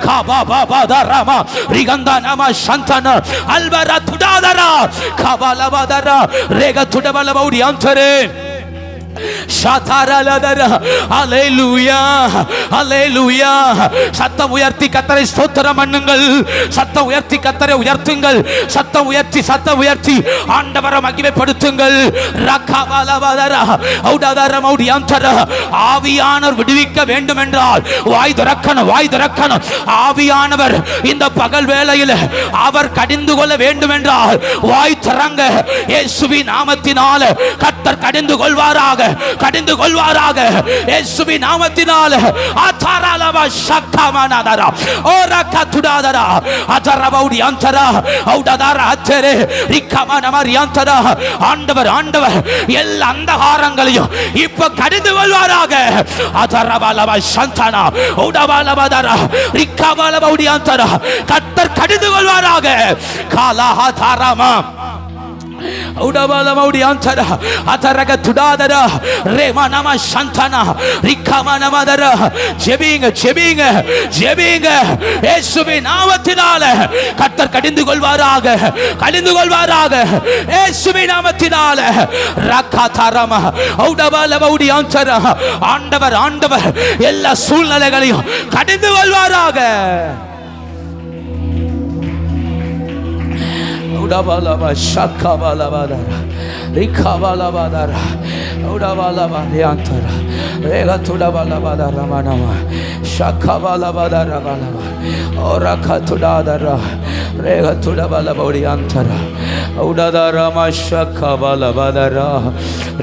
கபபபதரமா ரிகந்தனமா சந்தனா அல்வரதுடாதரா கபலவதரா ரேகதுடவலவடியாந்தரே சத்தம் உயர்த்தி கர்த்தரை ஸ்தோத்திரம் பண்ணுங்கள், சத்தம் உயர்த்தி கர்த்தரை உயர்த்துங்கள், சத்தம் உயர்த்தி, சத்தம் உயர்த்தி ஆண்டவரை மகிமைப்படுத்துங்கள். ஆவியானவர் விடுவிக்க வேண்டும் என்றால் வாய் திறக்கணும், வாய் திறக்கணும். ஆவியானவர் இந்த பகல் வேளையில் அவர் கடிந்து கொள்ள வேண்டும் என்றால் வாய் திறங்க. இயேசுவின் நாமத்தினால் கர்த்தர் கடிந்து கொள்வாராக, கடிந்து கொள்வாராக. இயேசுவின் நாமத்தினால் ஆதாரலவ சக்கமனதரா ஓரக்கதுடாதரா அதரபவுடியாந்தரா ஔடதரா அத்தரே ரிக்கமனமரியாந்தரா. ஆண்டவர், ஆண்டவர் எல்லா அந்தகாரங்களையும் இப்ப கடிந்து கொள்வாராக. அதரபலவ சந்தனா உடவலவதரா ரிக்கவலபவுடியாந்தரா கர்த்தர் கடிந்து கொள்வாராக. காலஹதரமா உடவலமவுடியாந்தரா அதரகதுடாதரா ரேமனம சந்தனா ரிக்கமனமதரா. ஜெபிங்க, ஜெபிங்க, ஜெபிங்க. இயேசுவின் நாமத்தினால கர்த்தர் கடிந்து கொள்வாராக, கடிந்து கொள்வாராக. இயேசுவின் நாமத்தினால ரக்கதரமா உடவலமவுடியாந்தரா. ஆண்டவர், ஆண்டவர் எல்லா சூழ்நிலைகளையும் கடிந்து கொள்வாராக. உடவலவ ஷக்கவலவதரா ரிகவலவதரா உடவலவரியாந்தரா ரேகதுடவலவதரா மனமா ஷக்கவலவதரா மனமா ஓரக்கதுடாதரா ரேகதுடவலவடியாந்தரா உடதரம ஷக்கவலவதரா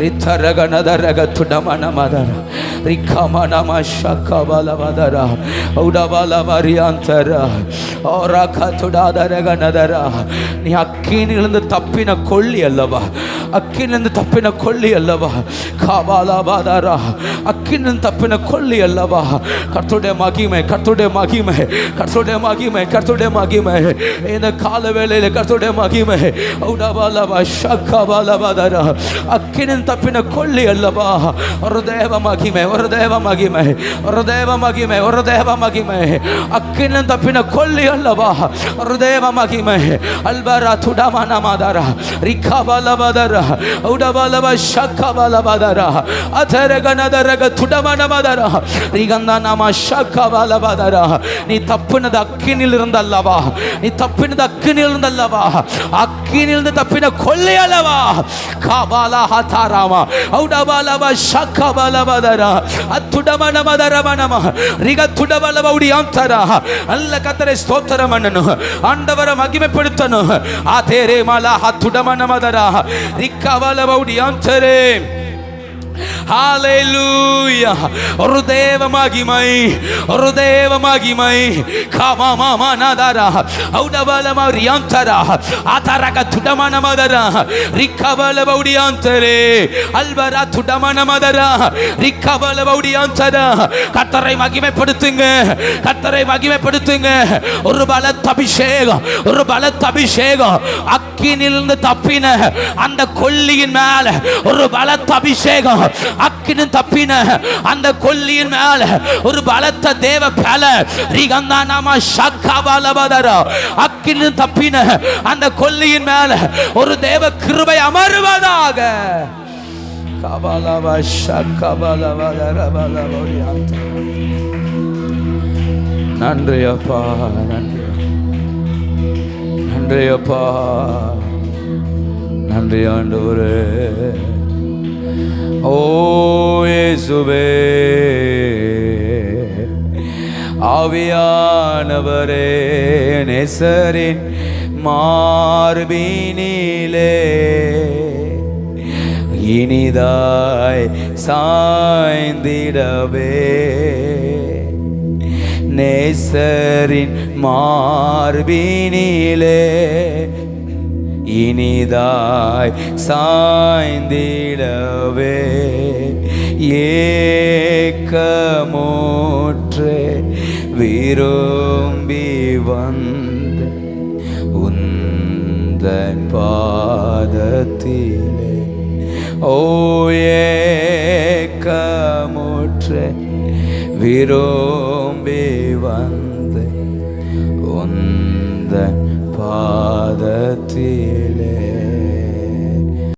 ரித்தரகனதரகதுடமனமதரா ரிகமனம ஷக்கவலவதரா உடவலவரியாந்தரா ஓரக்கதுடாதரகனதரா. நீ அக்கினிலிருந்து தப்பின கொள்ளி அல்லவா, அக்கினிலிருந்து தப்பின கொள்ளி அல்லவா. காபாலாபாதாரா அக்கினிலிருந்து தப்பின கொள்ளி அல்லவா. கர்த்தருடைய மகிமை, கர்த்தருடைய மகிமை, கர்த்தருடைய மகிமை, கர்த்தருடைய மகிமை இந்த கால வேளையில கர்த்தருடைய மகிமை. உடபாலபா ஷக்காபாலாபாதாரா அக்கினிலிருந்து தப்பின கொள்ளி அல்லவா. ஒரு தேவ மகிமை, ஒரு ஒரு தேவ மகிமை, ஒரு தேவ மகிமை, ஒரு தேவ மகிமை. அக்கின்னு தப்பின கொல்லி அல்லவா, ஒரு தேவ மகிமை. அல்பரா துடமன மதரா ரிகபலபதரா உடபலப ஷக்கபலபதரா அதரகனதரக துடமன மதரா ரிகந்தனம ஷக்கபலபதரா. நீ தப்பினது அக்கினில் இருந்தல்லவா, நீ தப்பினது அக்கினில் இருந்தல்லவா, அக்கினிலிருந்து தப்பின கொல்லி அல்லவா. கபாலா ஹதாராமா உடபலப ஷக்கபலபதரா அத்துடமன மதரமனம ரிகதுடபலபவுடியாந்தரா. நல்ல கர்த்தரை ஸ்தோத்திரம் பண்ணணும், ஆண்டவரை மகிமைப்படுத்தணும். ஆதேரே மலா ஹத்துடமன மதரா ரிகபலபவுடியாந்தரே. ஹalleluya. ஒரு தேவ மகிமை, ஒரு தேவ மகிமை. கமாமானதரா ஔடபலமரியாந்தரா ஆதரக துடமனமதரா ரிகபலபவுடியாந்தரே அல்பரா துடமனமதரா ரிகபலபவுடியாந்தரா. கர்த்தரை மகிமைப்படுத்துங்க, கர்த்தரை மகிமைப்படுத்துங்க. ஒரு பலத்த அபிஷேகம், ஒரு பலத்த அபிஷேகம். அக்கினிலிருந்து தப்பின அந்த கொல்லியின் மேல ஒரு பலத்த அபிஷேகம். அக்கினி தப்பின அந்த கொல்லியின் மேல ஒரு பலத்த தேவ பல ரிகந்தனம ஷக்கபலபதரா. அக்கினி தப்பின அந்த கொல்லியின் மேல ஒரு தேவ கிருபை அமர்வதாக. கபலப ஷக்கபலபதரா பலபோடியாந்த. நன்றி அப்பா, நன்றி, நன்றி அப்பா, நன்றி ஆண்டவரே. ஓ இயேசுவே, ஆவியானவரே, நேசரின் மார்பினிலே இனிதாய் சாய்ந்திடவே, நேசரின் மார்பினிலே இனிதாய் சாய்ந்திடவே, ஏக்கமோற்றே விரும்பி வந்த உந்தன் பாதத்திலே. ஓ ஏக்கமோற்றே விரும்பி வந்த உந்தன்